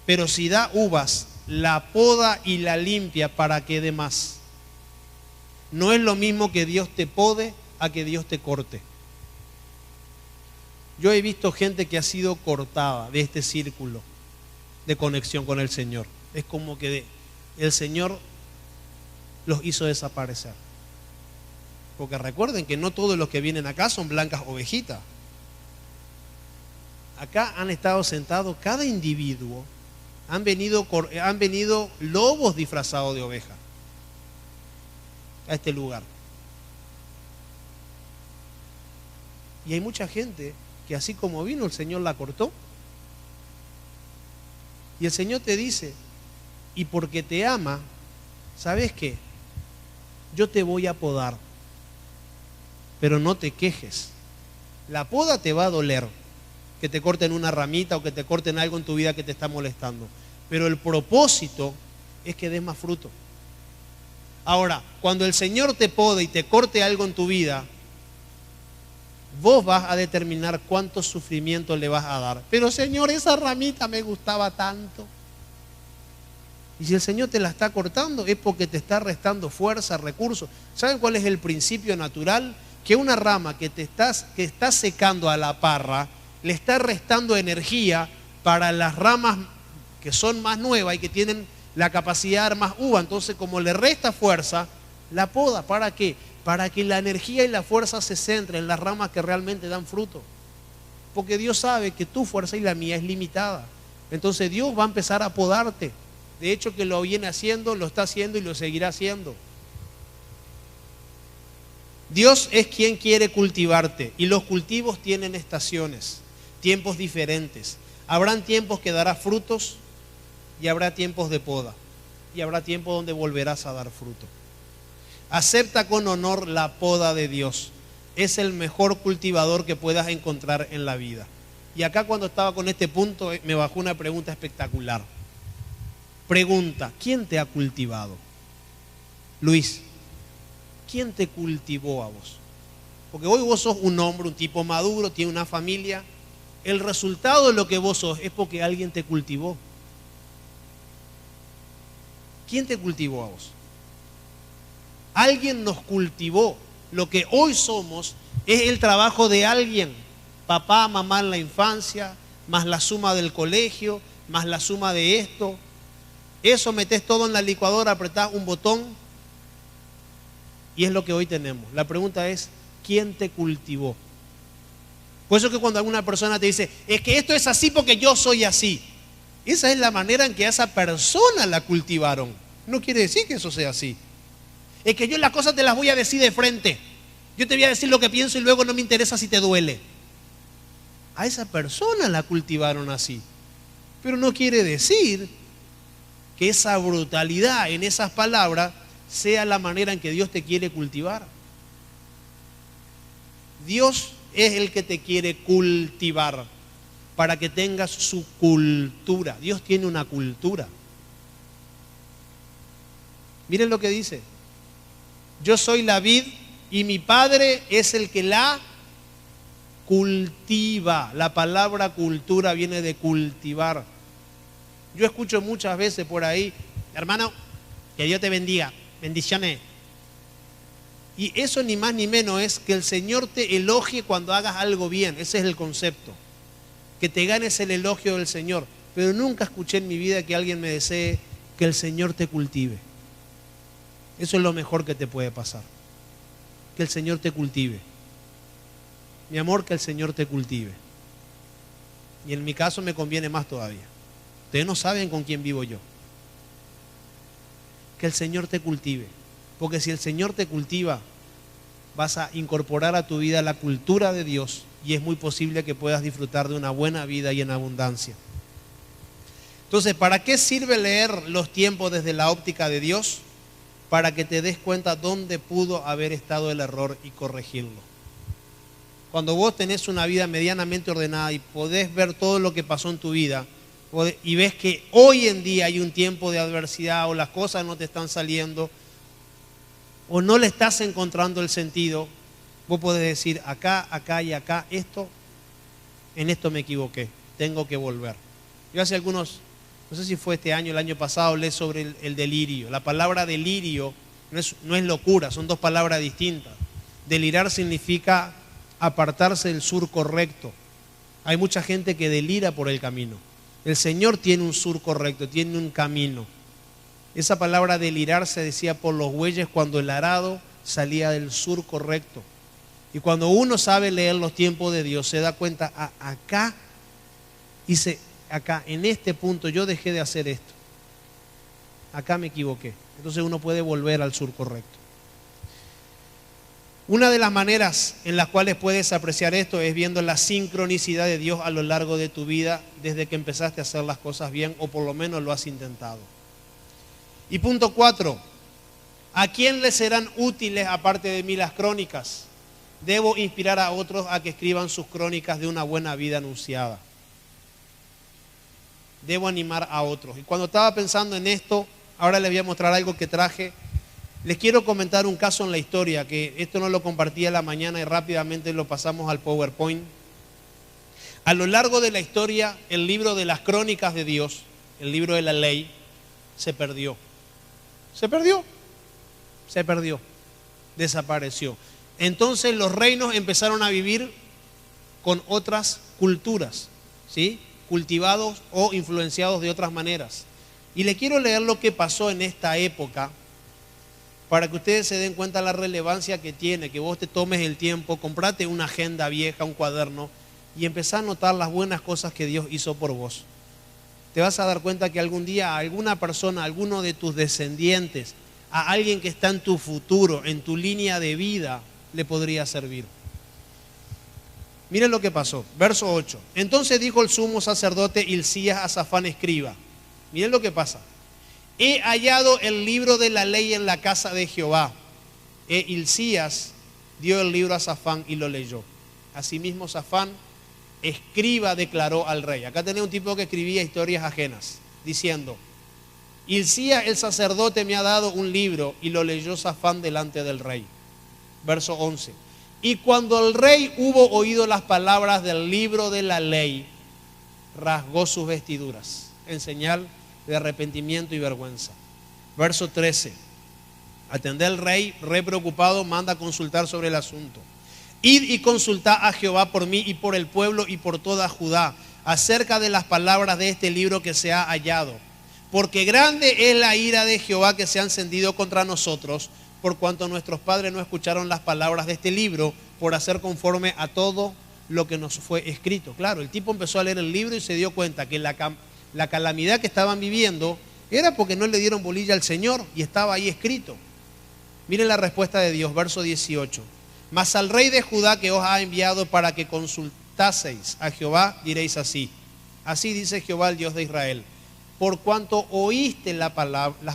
Pero si da uvas, la poda y la limpia para que dé más. No es lo mismo que Dios te pode a que Dios te corte. Yo he visto gente que ha sido cortada de este círculo de conexión con el Señor. Es como que el Señor los hizo desaparecer. Porque recuerden que no todos los que vienen acá son blancas ovejitas. Acá han estado sentados cada individuo. Han venido lobos disfrazados de oveja a este lugar. Y hay mucha gente que así como vino, el Señor la cortó. Y el Señor te dice, y porque te ama, ¿sabes qué? Yo te voy a podar, pero no te quejes. La poda te va a doler, que te corten una ramita o que te corten algo en tu vida que te está molestando. Pero el propósito es que des más fruto. Ahora, cuando el Señor te pode y te corte algo en tu vida, vos vas a determinar cuánto sufrimiento le vas a dar. Pero Señor, esa ramita me gustaba tanto. Y si el Señor te la está cortando, es porque te está restando fuerza, recursos. ¿Saben cuál es el principio natural? Que una rama que está secando a la parra, le está restando energía para las ramas que son más nuevas y que tienen la capacidad de dar más uva. Entonces, como le resta fuerza, la poda. ¿Para qué? Para que la energía y la fuerza se centren en las ramas que realmente dan fruto. Porque Dios sabe que tu fuerza y la mía es limitada. Entonces Dios va a empezar a podarte. De hecho, que lo viene haciendo, lo está haciendo y lo seguirá haciendo. Dios es quien quiere cultivarte, y los cultivos tienen estaciones, tiempos diferentes. Habrán tiempos que darás frutos y habrá tiempos de poda y habrá tiempos donde volverás a dar fruto. Acepta con honor la poda de Dios. Es el mejor cultivador que puedas encontrar en la vida. Y acá, cuando estaba con este punto, me bajó una pregunta espectacular. Pregunta: ¿quién te ha cultivado? Luis, ¿quién te cultivó a vos? Porque hoy vos sos un hombre, un tipo maduro, tiene una familia. El resultado de lo que vos sos es porque alguien te cultivó. ¿Quién te cultivó a vos? Alguien nos cultivó. Lo que hoy somos es el trabajo de alguien. Papá, mamá en la infancia, más la suma del colegio, más la suma de esto. Eso metes todo en la licuadora, apretás un botón y es lo que hoy tenemos. La pregunta es, ¿quién te cultivó? Por eso que cuando alguna persona te dice, es que esto es así porque yo soy así. Esa es la manera en que a esa persona la cultivaron. No quiere decir que eso sea así. Es que yo las cosas te las voy a decir de frente. Yo te voy a decir lo que pienso y luego no me interesa si te duele. A esa persona la cultivaron así. Pero no quiere decir que esa brutalidad en esas palabras sea la manera en que Dios te quiere cultivar. Dios es el que te quiere cultivar para que tengas su cultura. Dios tiene una cultura. Miren lo que dice. Yo soy la vid y mi Padre es el que la cultiva. La palabra cultura viene de cultivar. Yo escucho muchas veces por ahí, hermano, que Dios te bendiga, bendiciones. Y eso ni más ni menos es que el Señor te elogie cuando hagas algo bien. Ese es el concepto. Que te ganes el elogio del Señor. Pero nunca escuché en mi vida que alguien me desee que el Señor te cultive. Eso es lo mejor que te puede pasar. Que el Señor te cultive. Mi amor, que el Señor te cultive. Y en mi caso me conviene más todavía. Ustedes no saben con quién vivo yo. Que el Señor te cultive. Porque si el Señor te cultiva, vas a incorporar a tu vida la cultura de Dios y es muy posible que puedas disfrutar de una buena vida y en abundancia. Entonces, ¿para qué sirve leer los tiempos desde la óptica de Dios? Para que te des cuenta dónde pudo haber estado el error y corregirlo. Cuando vos tenés una vida medianamente ordenada y podés ver todo lo que pasó en tu vida y ves que hoy en día hay un tiempo de adversidad o las cosas no te están saliendo o no le estás encontrando el sentido, vos podés decir acá, acá y acá, en esto me equivoqué, tengo que volver. Yo hace algunos, no sé si fue este año, el año pasado, hablé sobre el delirio. La palabra delirio no es locura, son dos palabras distintas. Delirar significa apartarse del surco recto. Hay mucha gente que delira por el camino. El Señor tiene un surco recto, tiene un camino. Esa palabra delirar se decía por los bueyes cuando el arado salía del surco recto. Y cuando uno sabe leer los tiempos de Dios, se da cuenta, acá, en este punto yo dejé de hacer esto. Acá me equivoqué. Entonces uno puede volver al surco recto. Una de las maneras en las cuales puedes apreciar esto es viendo la sincronicidad de Dios a lo largo de tu vida desde que empezaste a hacer las cosas bien o por lo menos lo has intentado. Y punto 4, ¿a quién le serán útiles aparte de mí las crónicas? Debo inspirar a otros a que escriban sus crónicas de una buena vida anunciada. Debo animar a otros. Y cuando estaba pensando en esto, ahora les voy a mostrar algo que traje. Les quiero comentar un caso en la historia, que esto no lo compartí a la mañana y rápidamente lo pasamos al PowerPoint. A lo largo de la historia, el libro de las crónicas de Dios, el libro de la ley, se perdió. Se perdió, desapareció. Entonces los reinos empezaron a vivir con otras culturas, ¿sí? Cultivados o influenciados de otras maneras. Y le quiero leer lo que pasó en esta época para que ustedes se den cuenta la relevancia que tiene, que vos te tomes el tiempo, comprate una agenda vieja, un cuaderno y empezá a notar las buenas cosas que Dios hizo por vos. Te vas a dar cuenta que algún día a alguna persona, a alguno de tus descendientes, a alguien que está en tu futuro, en tu línea de vida, le podría servir. Miren lo que pasó, verso 8. Entonces dijo el sumo sacerdote Hilcías a Safán escriba. Miren lo que pasa. He hallado el libro de la ley en la casa de Jehová. Hilcías dio el libro a Safán y lo leyó. Asimismo Safán, escriba, declaró al rey. Acá tenés un tipo que escribía historias ajenas, diciendo: Hilcías el sacerdote me ha dado un libro, y lo leyó Safán delante del rey. Verso 11. Y cuando el rey hubo oído las palabras del libro de la ley, rasgó sus vestiduras en señal de arrepentimiento y vergüenza. Verso 13. Atendé al rey preocupado, manda a consultar sobre el asunto. Id y consultad a Jehová por mí y por el pueblo y por toda Judá, acerca de las palabras de este libro que se ha hallado. Porque grande es la ira de Jehová que se ha encendido contra nosotros, por cuanto nuestros padres no escucharon las palabras de este libro, por hacer conforme a todo lo que nos fue escrito. Claro, el tipo empezó a leer el libro y se dio cuenta que la calamidad que estaban viviendo era porque no le dieron bolilla al Señor y estaba ahí escrito. Miren la respuesta de Dios, verso 18. Mas al rey de Judá que os ha enviado para que consultaseis a Jehová, diréis así. Así dice Jehová, el Dios de Israel. Por cuanto oíste las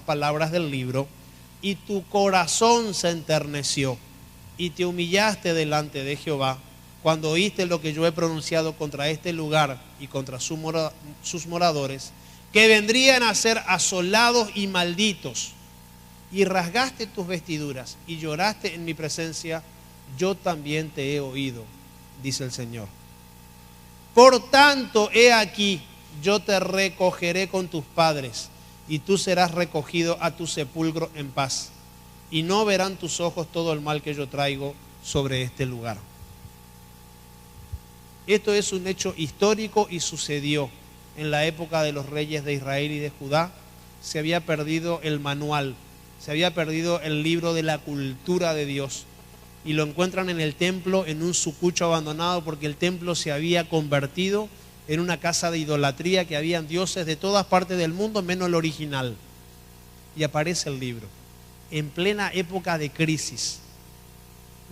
palabras del libro, y tu corazón se enterneció, y te humillaste delante de Jehová, cuando oíste lo que yo he pronunciado contra este lugar y contra sus moradores, que vendrían a ser asolados y malditos, y rasgaste tus vestiduras y lloraste en mi presencia, yo también te he oído, dice el Señor. Por tanto, he aquí, yo te recogeré con tus padres, y tú serás recogido a tu sepulcro en paz, y no verán tus ojos todo el mal que yo traigo sobre este lugar. Esto es un hecho histórico y sucedió en la época de los reyes de Israel y de Judá. Se había perdido el manual, se había perdido el libro de la cultura de Dios, y lo encuentran en el templo, en un sucucho abandonado, porque el templo se había convertido en una casa de idolatría, que habían dioses de todas partes del mundo menos el original. Y aparece el libro en plena época de crisis,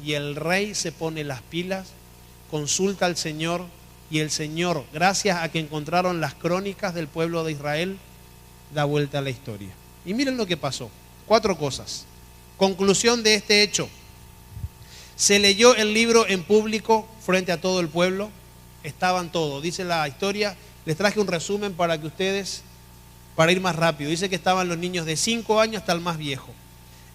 y el rey se pone las pilas, consulta al Señor, y el Señor, gracias a que encontraron las crónicas del pueblo de Israel, da vuelta a la historia. Y miren lo que pasó. 4 cosas. Conclusión de este hecho: se leyó el libro en público frente a todo el pueblo. Estaban todos, dice la historia. Les traje un resumen para que ustedes, para ir más rápido. Dice que estaban los niños de 5 años hasta el más viejo.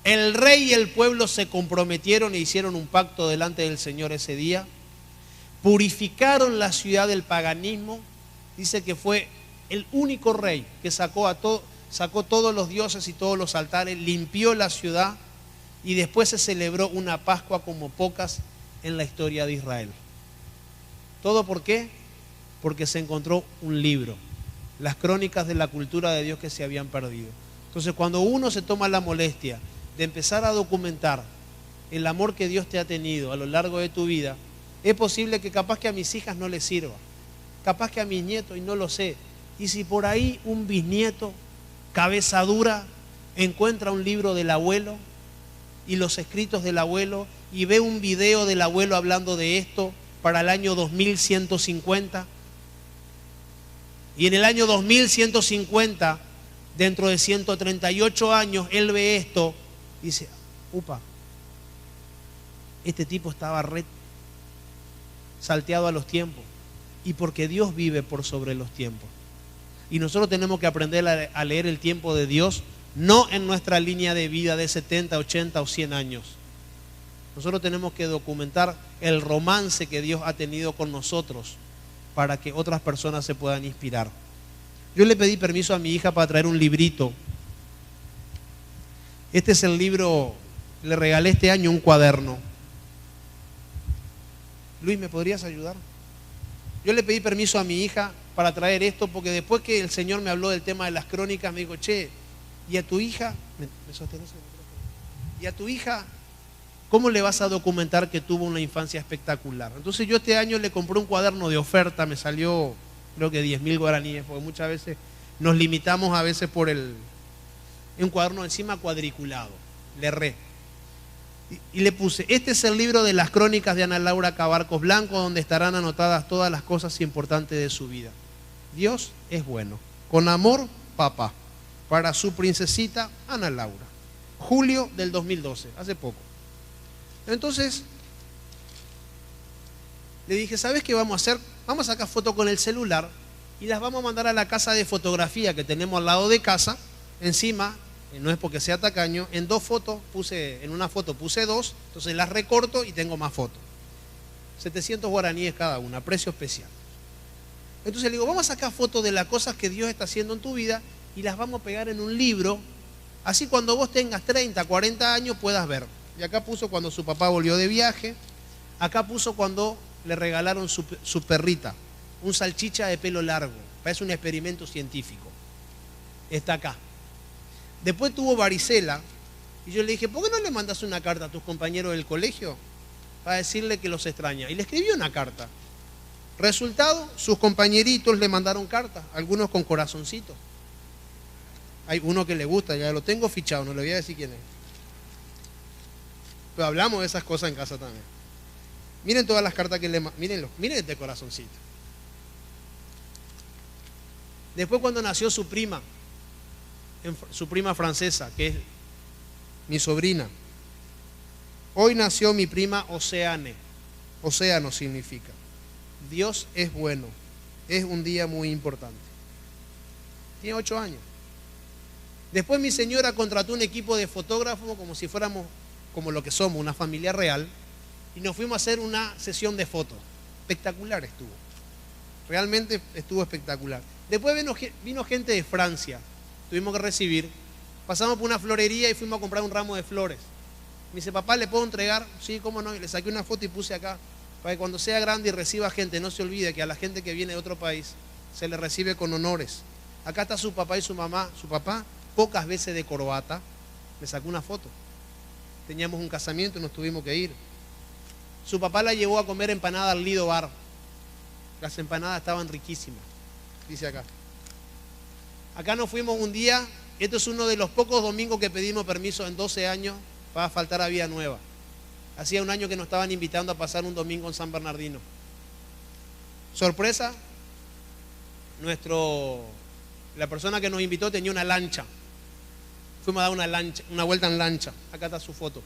El rey y el pueblo se comprometieron e hicieron un pacto delante del Señor ese día. Purificaron la ciudad del paganismo. Dice que fue el único rey que sacó todos los dioses y todos los altares, limpió la ciudad, y después se celebró una Pascua como pocas en la historia de Israel. ¿Todo por qué? Porque se encontró un libro, las crónicas de la cultura de Dios que se habían perdido. Entonces, cuando uno se toma la molestia de empezar a documentar el amor que Dios te ha tenido a lo largo de tu vida, es posible que capaz que a mis hijas no les sirva, capaz que a mis nietos, y no lo sé. Y si por ahí un bisnieto, cabeza dura, encuentra un libro del abuelo y los escritos del abuelo, y ve un video del abuelo hablando de esto para el año 2150, y en el año 2150, dentro de 138 años, él ve esto y dice: upa, este tipo estaba salteado a los tiempos, y porque Dios vive por sobre los tiempos. Y nosotros tenemos que aprender a leer el tiempo de Dios, no en nuestra línea de vida de 70, 80 o 100 años. Nosotros tenemos que documentar el romance que Dios ha tenido con nosotros para que otras personas se puedan inspirar. Yo le pedí permiso a mi hija para traer un librito. Este es el libro, le regalé este año un cuaderno. Luis, ¿me podrías ayudar? Yo le pedí permiso a mi hija para traer esto, porque después que el Señor me habló del tema de las crónicas, me dijo: che, ¿y a tu hija? ¿Me sostenés el micrófono? ¿Y a tu hija cómo le vas a documentar que tuvo una infancia espectacular? Entonces yo este año le compré un cuaderno de oferta, me salió creo que 10.000 guaraníes, porque muchas veces nos limitamos a veces por un cuaderno encima cuadriculado. Le erré. Y le puse: este es el libro de las crónicas de Ana Laura Cabarcos Blanco, donde estarán anotadas todas las cosas importantes de su vida. Dios es bueno. Con amor, papá. Para su princesita Ana Laura. Julio del 2012, hace poco. Entonces le dije: ¿sabes qué vamos a hacer? Vamos a sacar fotos con el celular y las vamos a mandar a la casa de fotografía que tenemos al lado de casa. Encima, no es porque sea tacaño, en una foto puse 2, entonces las recorto y tengo más fotos. 700 guaraníes cada una, precio especial. Entonces le digo: vamos a sacar fotos de las cosas que Dios está haciendo en tu vida y las vamos a pegar en un libro Así cuando vos tengas 30, 40 años puedas ver. Y acá puso cuando su papá volvió de viaje. Acá puso cuando le regalaron su perrita, un salchicha de pelo largo. Parece un experimento científico. Está acá. Después tuvo varicela. Y yo le dije, ¿por qué no le mandas una carta a tus compañeros del colegio para decirle que los extraña? Y le escribió una carta. Resultado, sus compañeritos le mandaron cartas, algunos con corazoncitos. Hay uno que le gusta, ya lo tengo fichado, no le voy a decir quién es. Pero hablamos de esas cosas en casa también. Miren todas las cartas que le mandaron, miren este corazoncito. Después cuando nació su prima francesa, que es mi sobrina. Hoy nació mi prima Océane. Océano significa Dios es bueno. Es un día muy importante. Tiene 8 años. Después mi señora contrató un equipo de fotógrafos como si fuéramos, como lo que somos, una familia real. Y nos fuimos a hacer una sesión de fotos. Espectacular estuvo. Realmente estuvo espectacular. Después vino gente de Francia. Tuvimos que recibir. Pasamos por una florería y fuimos a comprar un ramo de flores. Me dice, papá, ¿le puedo entregar? Sí, cómo no. Y le saqué una foto y puse acá. Para que cuando sea grande y reciba gente, no se olvide que a la gente que viene de otro país se le recibe con honores. Acá está su papá y su mamá. Su papá, pocas veces de corbata, me sacó una foto. Teníamos un casamiento y nos tuvimos que ir. Su papá la llevó a comer empanada al Lido Bar. Las empanadas estaban riquísimas. Dice acá. Acá nos fuimos un día. Esto es uno de los pocos domingos que pedimos permiso en 12 años para faltar a Vía Nueva. Hacía un año que nos estaban invitando a pasar un domingo en San Bernardino. Sorpresa, la persona que nos invitó tenía una lancha. Fuimos a dar una vuelta en lancha. Acá está su foto.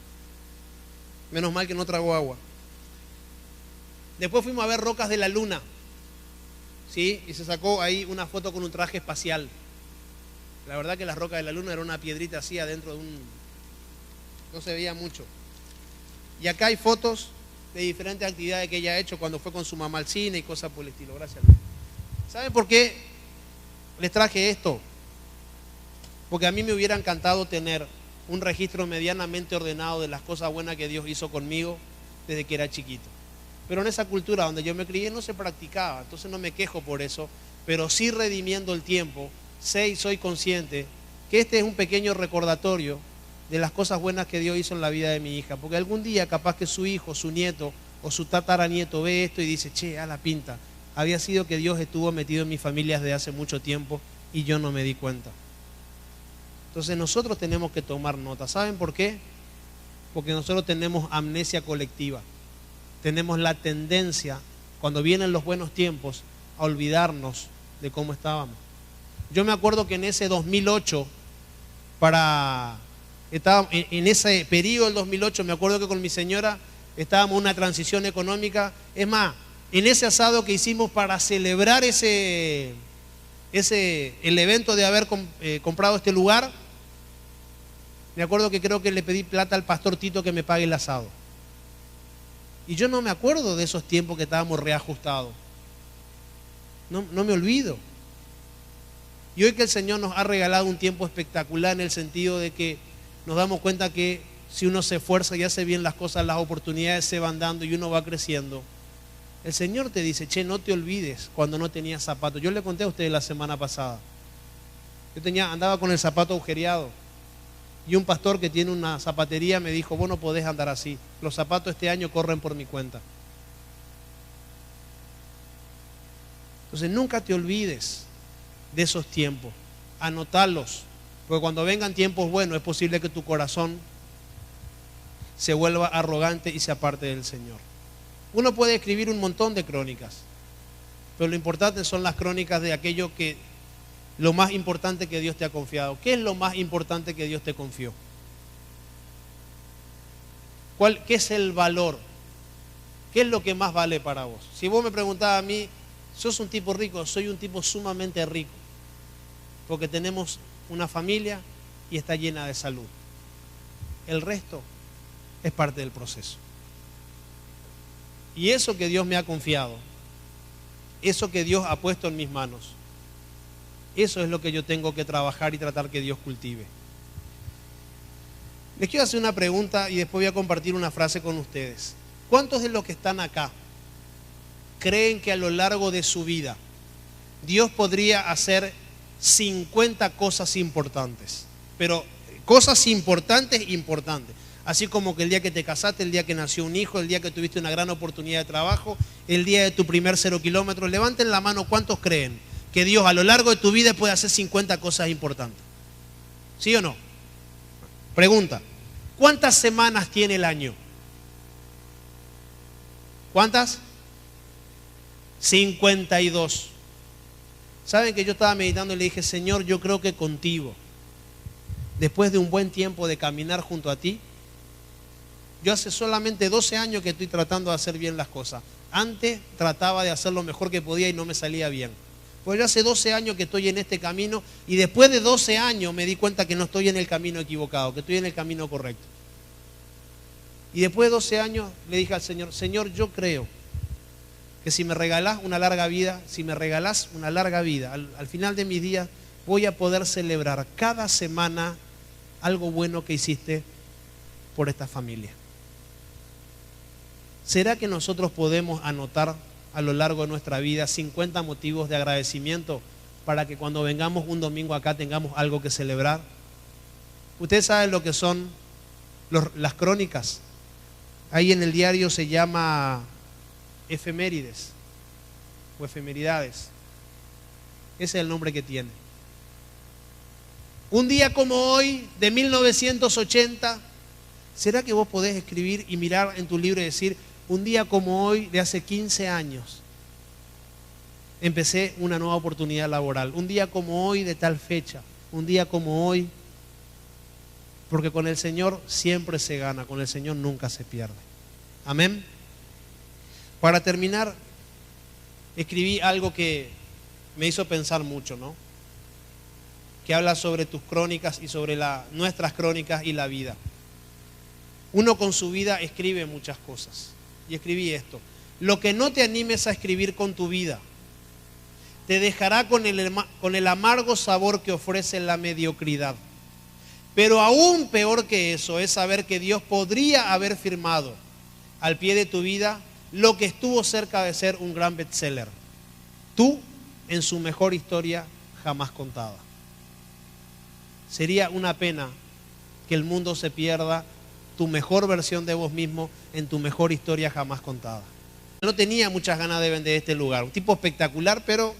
Menos mal que no tragó agua. Después fuimos a ver rocas de la luna. ¿Sí? Y se sacó ahí una foto con un traje espacial. La verdad que las rocas de la luna era una piedrita así adentro de no se veía mucho. Y acá hay fotos de diferentes actividades que ella ha hecho cuando fue con su mamá al cine y cosas por el estilo. Gracias. ¿Saben por qué les traje esto? Porque a mí me hubiera encantado tener un registro medianamente ordenado de las cosas buenas que Dios hizo conmigo desde que era chiquito. Pero en esa cultura donde yo me crié no se practicaba, entonces no me quejo por eso, pero sí redimiendo el tiempo, sé y soy consciente que este es un pequeño recordatorio de las cosas buenas que Dios hizo en la vida de mi hija, porque algún día capaz que su hijo, su nieto o su tataranieto ve esto y dice, che, a la pinta, había sido que Dios estuvo metido en mi familia desde hace mucho tiempo y yo no me di cuenta. Entonces nosotros tenemos que tomar nota. ¿Saben por qué? Porque nosotros tenemos amnesia colectiva. Tenemos la tendencia, cuando vienen los buenos tiempos, a olvidarnos de cómo estábamos. Yo me acuerdo que en ese 2008, en ese periodo del 2008, me acuerdo que con mi señora estábamos en una transición económica. Es más, en ese asado que hicimos para celebrar el evento de haber comprado este lugar, me acuerdo que creo que le pedí plata al pastor Tito que me pague el asado. Y yo no me acuerdo de esos tiempos que estábamos reajustados. No me olvido. Y hoy que el Señor nos ha regalado un tiempo espectacular en el sentido de que nos damos cuenta que si uno se esfuerza y hace bien las cosas, las oportunidades se van dando y uno va creciendo. El Señor te dice, che, no te olvides cuando no tenías zapatos. Yo le conté a ustedes la semana pasada. Andaba con el zapato agujereado. Y un pastor que tiene una zapatería me dijo, vos no podés andar así. Los zapatos este año corren por mi cuenta. Entonces nunca te olvides de esos tiempos. Anotarlos. Porque cuando vengan tiempos buenos es posible que tu corazón se vuelva arrogante y se aparte del Señor. Uno puede escribir un montón de crónicas. Pero lo importante son las crónicas de aquello lo más importante que Dios te ha confiado. ¿Qué es lo más importante que Dios te confió? ¿Qué es el valor? ¿Qué es lo que más vale para vos? Si vos me preguntás a mí, ¿sos un tipo rico? Soy un tipo sumamente rico. Porque tenemos una familia y está llena de salud. El resto es parte del proceso. Y eso que Dios me ha confiado, eso que Dios ha puesto en mis manos, eso es lo que yo tengo que trabajar y tratar que Dios cultive. Les quiero hacer una pregunta y después voy a compartir una frase con ustedes. ¿Cuántos de los que están acá creen que a lo largo de su vida Dios podría hacer 50 cosas importantes? Pero cosas importantes, importantes. Así como que el día que te casaste, el día que nació un hijo, el día que tuviste una gran oportunidad de trabajo, el día de tu primer 0 kilómetros. Levanten la mano, ¿cuántos creen que Dios a lo largo de tu vida puede hacer 50 cosas importantes? ¿Sí o no? Pregunta, ¿cuántas semanas tiene el año? ¿Cuántas? 52. ¿Saben que yo estaba meditando y le dije, Señor, yo creo que contigo, después de un buen tiempo de caminar junto a ti, yo hace solamente 12 años que estoy tratando de hacer bien las cosas. Antes trataba de hacer lo mejor que podía y no me salía bien. Pues yo hace 12 años que estoy en este camino y después de 12 años me di cuenta que no estoy en el camino equivocado, que estoy en el camino correcto. Y después de 12 años le dije al Señor, Señor, yo creo que si me regalás una larga vida, al final de mis días voy a poder celebrar cada semana algo bueno que hiciste por esta familia. ¿Será que nosotros podemos anotar a lo largo de nuestra vida 50 motivos de agradecimiento para que cuando vengamos un domingo acá tengamos algo que celebrar? Ustedes saben lo que son las crónicas. Ahí en el diario se llama efemérides o efemeridades. Ese es el nombre que tiene. Un día como hoy, de 1980, ¿será que vos podés escribir y mirar en tu libro y decir, un día como hoy, de hace 15 años, empecé una nueva oportunidad laboral? Un día como hoy, de tal fecha. Un día como hoy, porque con el Señor siempre se gana, con el Señor nunca se pierde. Amén. Para terminar, escribí algo que me hizo pensar mucho, ¿no? Que habla sobre tus crónicas y sobre nuestras crónicas y la vida. Uno con su vida escribe muchas cosas. Y escribí esto: lo que no te animes a escribir con tu vida te dejará con el amargo sabor que ofrece la mediocridad. Pero aún peor que eso es saber que Dios podría haber firmado al pie de tu vida lo que estuvo cerca de ser un gran bestseller. Tú en su mejor historia jamás contada. Sería una pena que el mundo se pierda tu mejor versión de vos mismo en tu mejor historia jamás contada. No tenía muchas ganas de vender este lugar, un tipo espectacular, pero...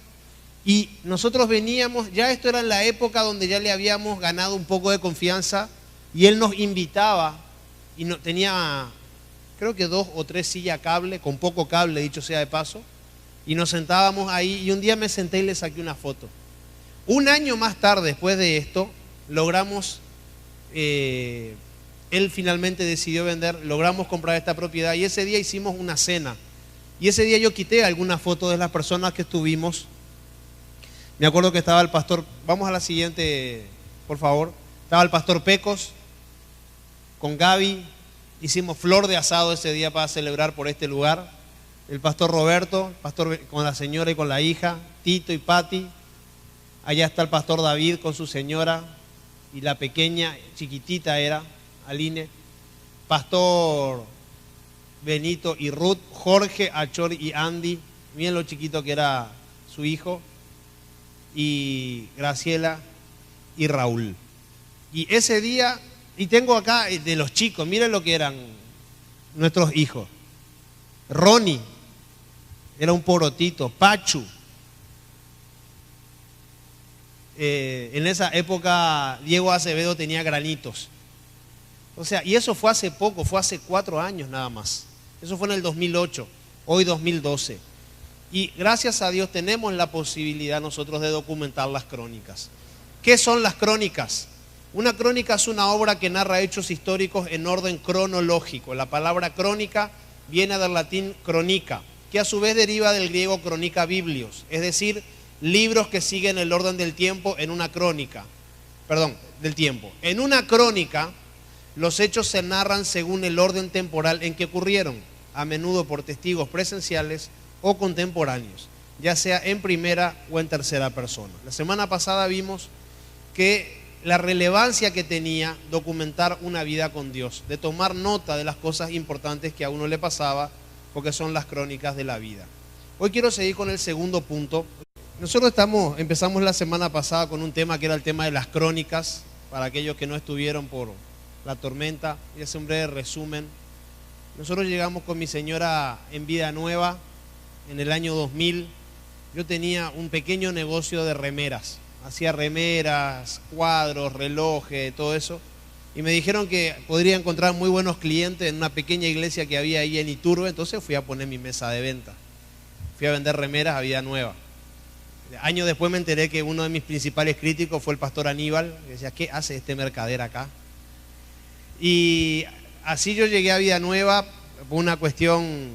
Y nosotros veníamos, ya esto era en la época donde ya le habíamos ganado un poco de confianza y él nos invitaba y tenía, creo que 2 o 3 sillas cable, con poco cable, dicho sea de paso, y nos sentábamos ahí y un día me senté y le saqué una foto. Un año más tarde, después de esto, logramos, él finalmente decidió vender, logramos comprar esta propiedad y ese día hicimos una cena. Y ese día yo quité algunas fotos de las personas que estuvimos. Me acuerdo que estaba el pastor, vamos a la siguiente, por favor. Estaba el pastor Pecos con Gaby, hicimos flor de asado ese día para celebrar por este lugar. El pastor Roberto, pastor con la señora y con la hija, Tito y Pati. Allá está el pastor David con su señora y la pequeña, chiquitita era, Aline. Pastor Benito y Ruth, Jorge, Achor y Andy, miren lo chiquito que era su hijo, y Graciela y Raúl. Y ese día, y tengo acá de los chicos, miren lo que eran nuestros hijos. Ronnie, era un porotito. Pachu. En esa época Diego Acevedo tenía granitos. O sea, y eso fue hace poco, fue hace 4 años nada más. Eso fue en el 2008, hoy 2012. Y gracias a Dios tenemos la posibilidad nosotros de documentar las crónicas. ¿Qué son las crónicas? Una crónica es una obra que narra hechos históricos en orden cronológico. La palabra crónica viene del latín cronica, que a su vez deriva del griego cronica biblios, es decir, libros que siguen el orden del tiempo en una crónica. Perdón, del tiempo. En una crónica, los hechos se narran según el orden temporal en que ocurrieron, a menudo por testigos presenciales o contemporáneos, ya sea en primera o en tercera persona. La semana pasada vimos que la relevancia que tenía documentar una vida con Dios, de tomar nota de las cosas importantes que a uno le pasaba, porque son las crónicas de la vida. Hoy quiero seguir con el segundo punto. Nosotros empezamos la semana pasada con un tema que era el tema de las crónicas, para aquellos que no estuvieron por la tormenta, y hace un breve resumen. Nosotros llegamos con mi señora en Vida Nueva en el año 2000. Yo tenía un pequeño negocio de remeras, hacía remeras, cuadros, relojes, todo eso, y me dijeron que podría encontrar muy buenos clientes en una pequeña iglesia que había ahí en Iturbe. Entonces fui a poner mi mesa de venta, fui a vender remeras a Vida Nueva. Años después me enteré que uno de mis principales críticos fue el pastor Aníbal, que decía: ¿qué hace este mercader acá? Y así yo llegué a Vida Nueva por una cuestión,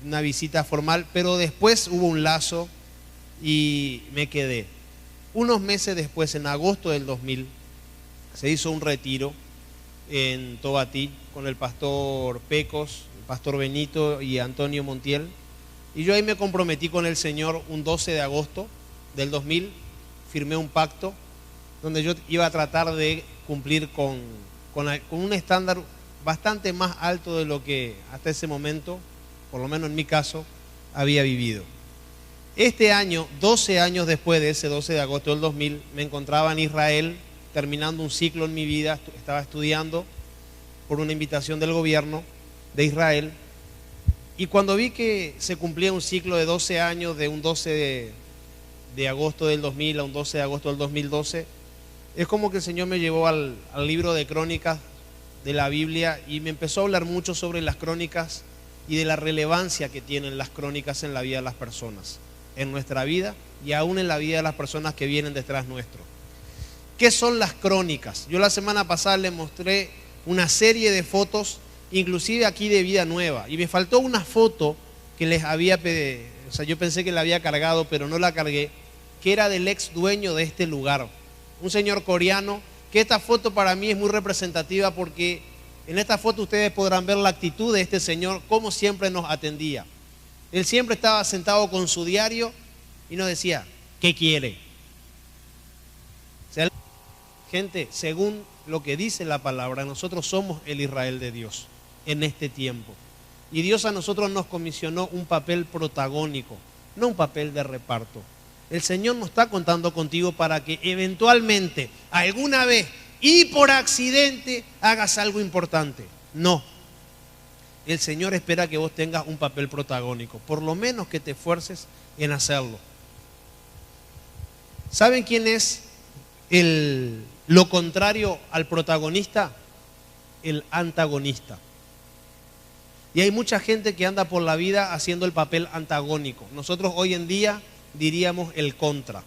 una visita formal, pero después hubo un lazo y me quedé. Unos meses después, en agosto del 2000, se hizo un retiro en Tobatí con el pastor Pecos, el pastor Benito y Antonio Montiel. Y yo ahí me comprometí con el Señor un 12 de agosto del 2000, firmé un pacto donde yo iba a tratar de cumplir con un estándar bastante más alto de lo que hasta ese momento, por lo menos en mi caso, había vivido. Este año, 12 años después de ese 12 de agosto del 2000, me encontraba en Israel terminando un ciclo en mi vida. Estaba estudiando por una invitación del gobierno de Israel, y cuando vi que se cumplía un ciclo de 12 años, de un 12 de agosto del 2000 a un 12 de agosto del 2012, es como que el Señor me llevó al libro de crónicas de la Biblia y me empezó a hablar mucho sobre las crónicas y de la relevancia que tienen las crónicas en la vida de las personas, en nuestra vida y aún en la vida de las personas que vienen detrás nuestro. ¿Qué son las crónicas? Yo la semana pasada les mostré una serie de fotos, inclusive aquí de Vida Nueva, y me faltó una foto que les había pedido, o sea, yo pensé que la había cargado, pero no la cargué, que era del ex dueño de este lugar, un señor coreano, que esta foto para mí es muy representativa porque en esta foto ustedes podrán ver la actitud de este señor, cómo siempre nos atendía. Él siempre estaba sentado con su diario y nos decía: ¿qué quiere? O sea, gente, según lo que dice la palabra, nosotros somos el Israel de Dios en este tiempo. Y Dios a nosotros nos comisionó un papel protagónico, no un papel de reparto. El Señor no está contando contigo para que eventualmente, alguna vez y por accidente, hagas algo importante. No. El Señor espera que vos tengas un papel protagónico, por lo menos que te esfuerces en hacerlo. ¿Saben quién es lo contrario al protagonista? El antagonista. Y hay mucha gente que anda por la vida haciendo el papel antagónico. Nosotros hoy en día diríamos el contra.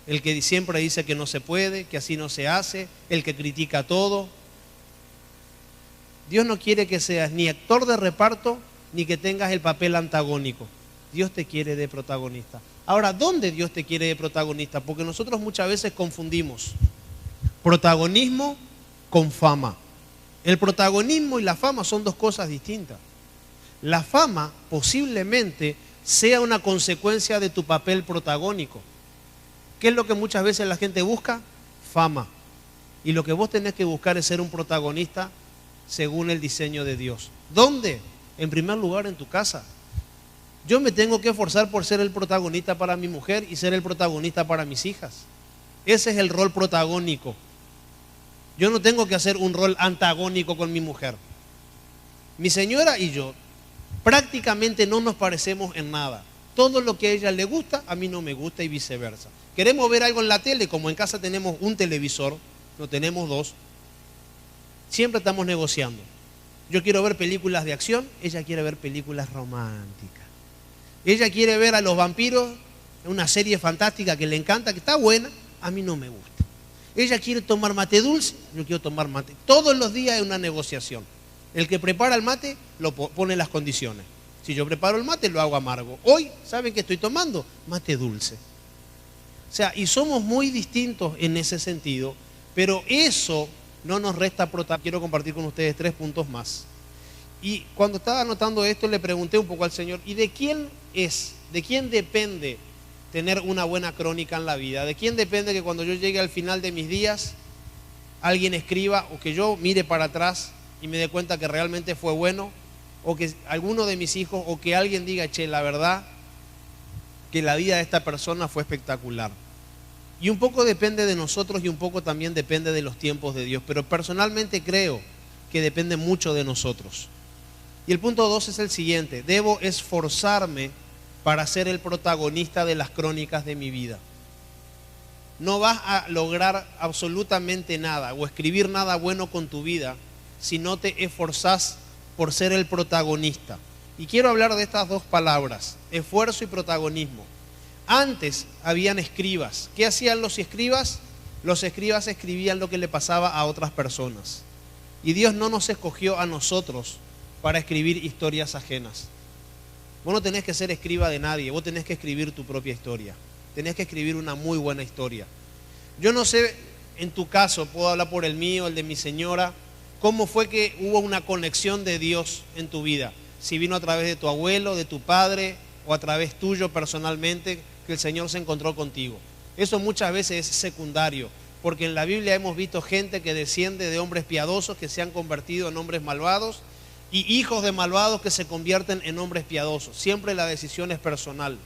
El que siempre dice que no se puede, que así no se hace, el que critica todo. Dios no quiere que seas ni actor de reparto, ni que tengas el papel antagónico. Dios te quiere de protagonista. Ahora, ¿dónde Dios te quiere de protagonista? Porque nosotros muchas veces confundimos protagonismo con fama. El protagonismo y la fama son dos cosas distintas. La fama posiblemente sea una consecuencia de tu papel protagónico. ¿Qué es lo que muchas veces la gente busca? Fama. Y lo que vos tenés que buscar es ser un protagonista según el diseño de Dios. ¿Dónde? En primer lugar, en tu casa. Yo me tengo que esforzar por ser el protagonista para mi mujer y ser el protagonista para mis hijas. Ese es el rol protagónico. Yo no tengo que hacer un rol antagónico con mi mujer. Mi señora y yo prácticamente no nos parecemos en nada. Todo lo que a ella le gusta, a mí no me gusta y viceversa. Queremos ver algo en la tele, como en casa tenemos un televisor, no tenemos dos, siempre estamos negociando. Yo quiero ver películas de acción, ella quiere ver películas románticas. Ella quiere ver a los vampiros, una serie fantástica que le encanta, que está buena, a mí no me gusta. Ella quiere tomar mate dulce, yo quiero tomar mate. Todos los días hay una negociación. El que prepara el mate lo pone las condiciones. Si yo preparo el mate, lo hago amargo. Hoy, ¿saben qué estoy tomando? Mate dulce. O sea, y somos muy distintos en ese sentido, pero eso no nos resta protagonismo. Quiero compartir con ustedes 3 puntos más. Y cuando estaba anotando esto, le pregunté un poco al Señor: ¿y de quién es? ¿De quién depende tener una buena crónica en la vida? ¿De quién depende que cuando yo llegue al final de mis días alguien escriba o que yo mire para atrás y me dé cuenta que realmente fue bueno, o que alguno de mis hijos, o que alguien diga, che, la verdad que la vida de esta persona fue espectacular. Y un poco depende de nosotros y un poco también depende de los tiempos de Dios, pero personalmente creo que depende mucho de nosotros. Y el punto 2 es el siguiente: debo esforzarme para ser el protagonista de las crónicas de mi vida. No vas a lograr absolutamente nada o escribir nada bueno con tu vida si no te esforzás por ser el protagonista. Y quiero hablar de estas dos palabras, esfuerzo y protagonismo. Antes habían escribas. ¿Qué hacían los escribas? Los escribas escribían lo que le pasaba a otras personas. Y Dios no nos escogió a nosotros para escribir historias ajenas. Vos no tenés que ser escriba de nadie, vos tenés que escribir tu propia historia. Tenés que escribir una muy buena historia. Yo no sé, en tu caso, puedo hablar por el mío, el de mi señora, cómo fue que hubo una conexión de Dios en tu vida. Si vino a través de tu abuelo, de tu padre, o a través tuyo personalmente, que el Señor se encontró contigo. Eso muchas veces es secundario, porque en la Biblia hemos visto gente que desciende de hombres piadosos que se han convertido en hombres malvados, y hijos de malvados que se convierten en hombres piadosos. Siempre la decisión es personal.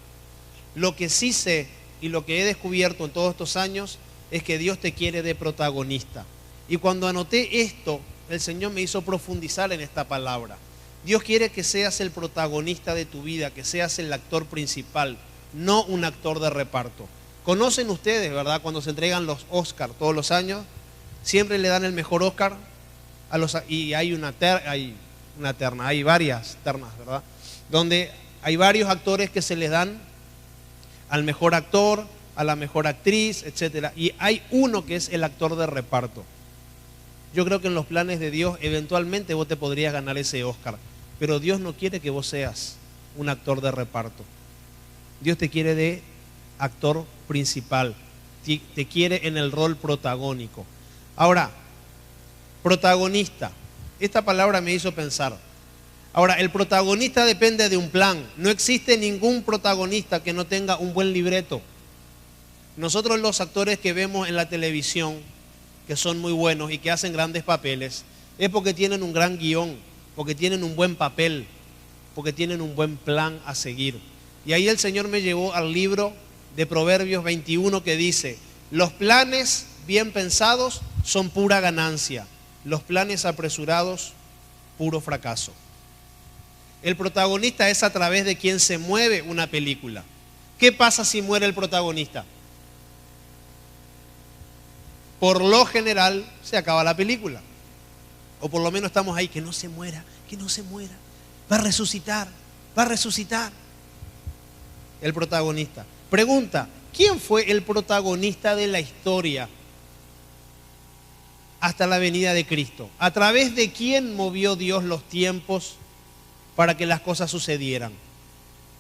Lo que sí sé y lo que he descubierto en todos estos años es que Dios te quiere de protagonista. Y cuando anoté esto, el Señor me hizo profundizar en esta palabra. Dios quiere que seas el protagonista de tu vida, que seas el actor principal, no un actor de reparto. Conocen ustedes, ¿verdad? Cuando se entregan los Oscar todos los años, siempre le dan el mejor Oscar a los, y hay hay varias ternas, ¿verdad? Donde hay varios actores que se les dan al mejor actor, a la mejor actriz, etcétera. Y hay uno que es el actor de reparto. Yo creo que en los planes de Dios eventualmente vos te podrías ganar ese Oscar, pero Dios no quiere que vos seas un actor de reparto. Dios te quiere de actor principal, te quiere en el rol protagónico. Ahora, protagonista, esta palabra me hizo pensar. Ahora, el protagonista depende de un plan. No existe ningún protagonista que no tenga un buen libreto. Nosotros, los actores que vemos en la televisión, que son muy buenos y que hacen grandes papeles, es porque tienen un gran guión, porque tienen un buen papel, porque tienen un buen plan a seguir. Y ahí el Señor me llevó al libro de Proverbios 21 que dice: los planes bien pensados son pura ganancia, los planes apresurados, puro fracaso. El protagonista es a través de quien se mueve una película. ¿Qué pasa si muere el protagonista? Por lo general se acaba la película. O por lo menos estamos ahí, que no se muera, que no se muera. Va a resucitar, va a resucitar. El protagonista. Pregunta: ¿quién fue el protagonista de la historia hasta la venida de Cristo? ¿A través de quién movió Dios los tiempos para que las cosas sucedieran?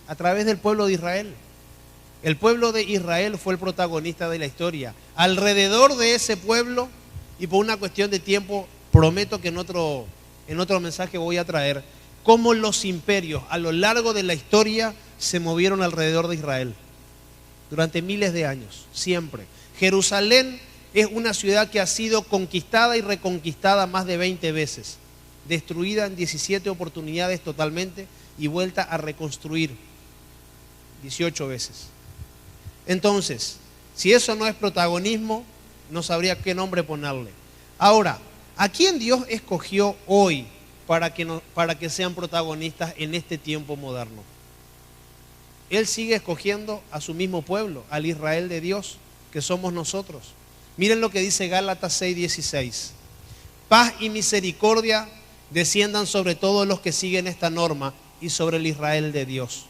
A través del pueblo de Israel. El pueblo de Israel fue el protagonista de la historia. Alrededor de ese pueblo, y por una cuestión de tiempo, prometo que en otro mensaje voy a traer cómo los imperios a lo largo de la historia se movieron alrededor de Israel durante miles de años, siempre. Jerusalén es una ciudad que ha sido conquistada y reconquistada más de 20 veces, destruida en 17 oportunidades totalmente y vuelta a reconstruir 18 veces. Entonces, si eso no es protagonismo, no sabría qué nombre ponerle. Ahora, ¿a quién Dios escogió hoy para que sean protagonistas en este tiempo moderno? Él sigue escogiendo a su mismo pueblo, al Israel de Dios, que somos nosotros. Miren lo que dice Gálatas 6:16. Paz y misericordia desciendan sobre todos los que siguen esta norma y sobre el Israel de Dios.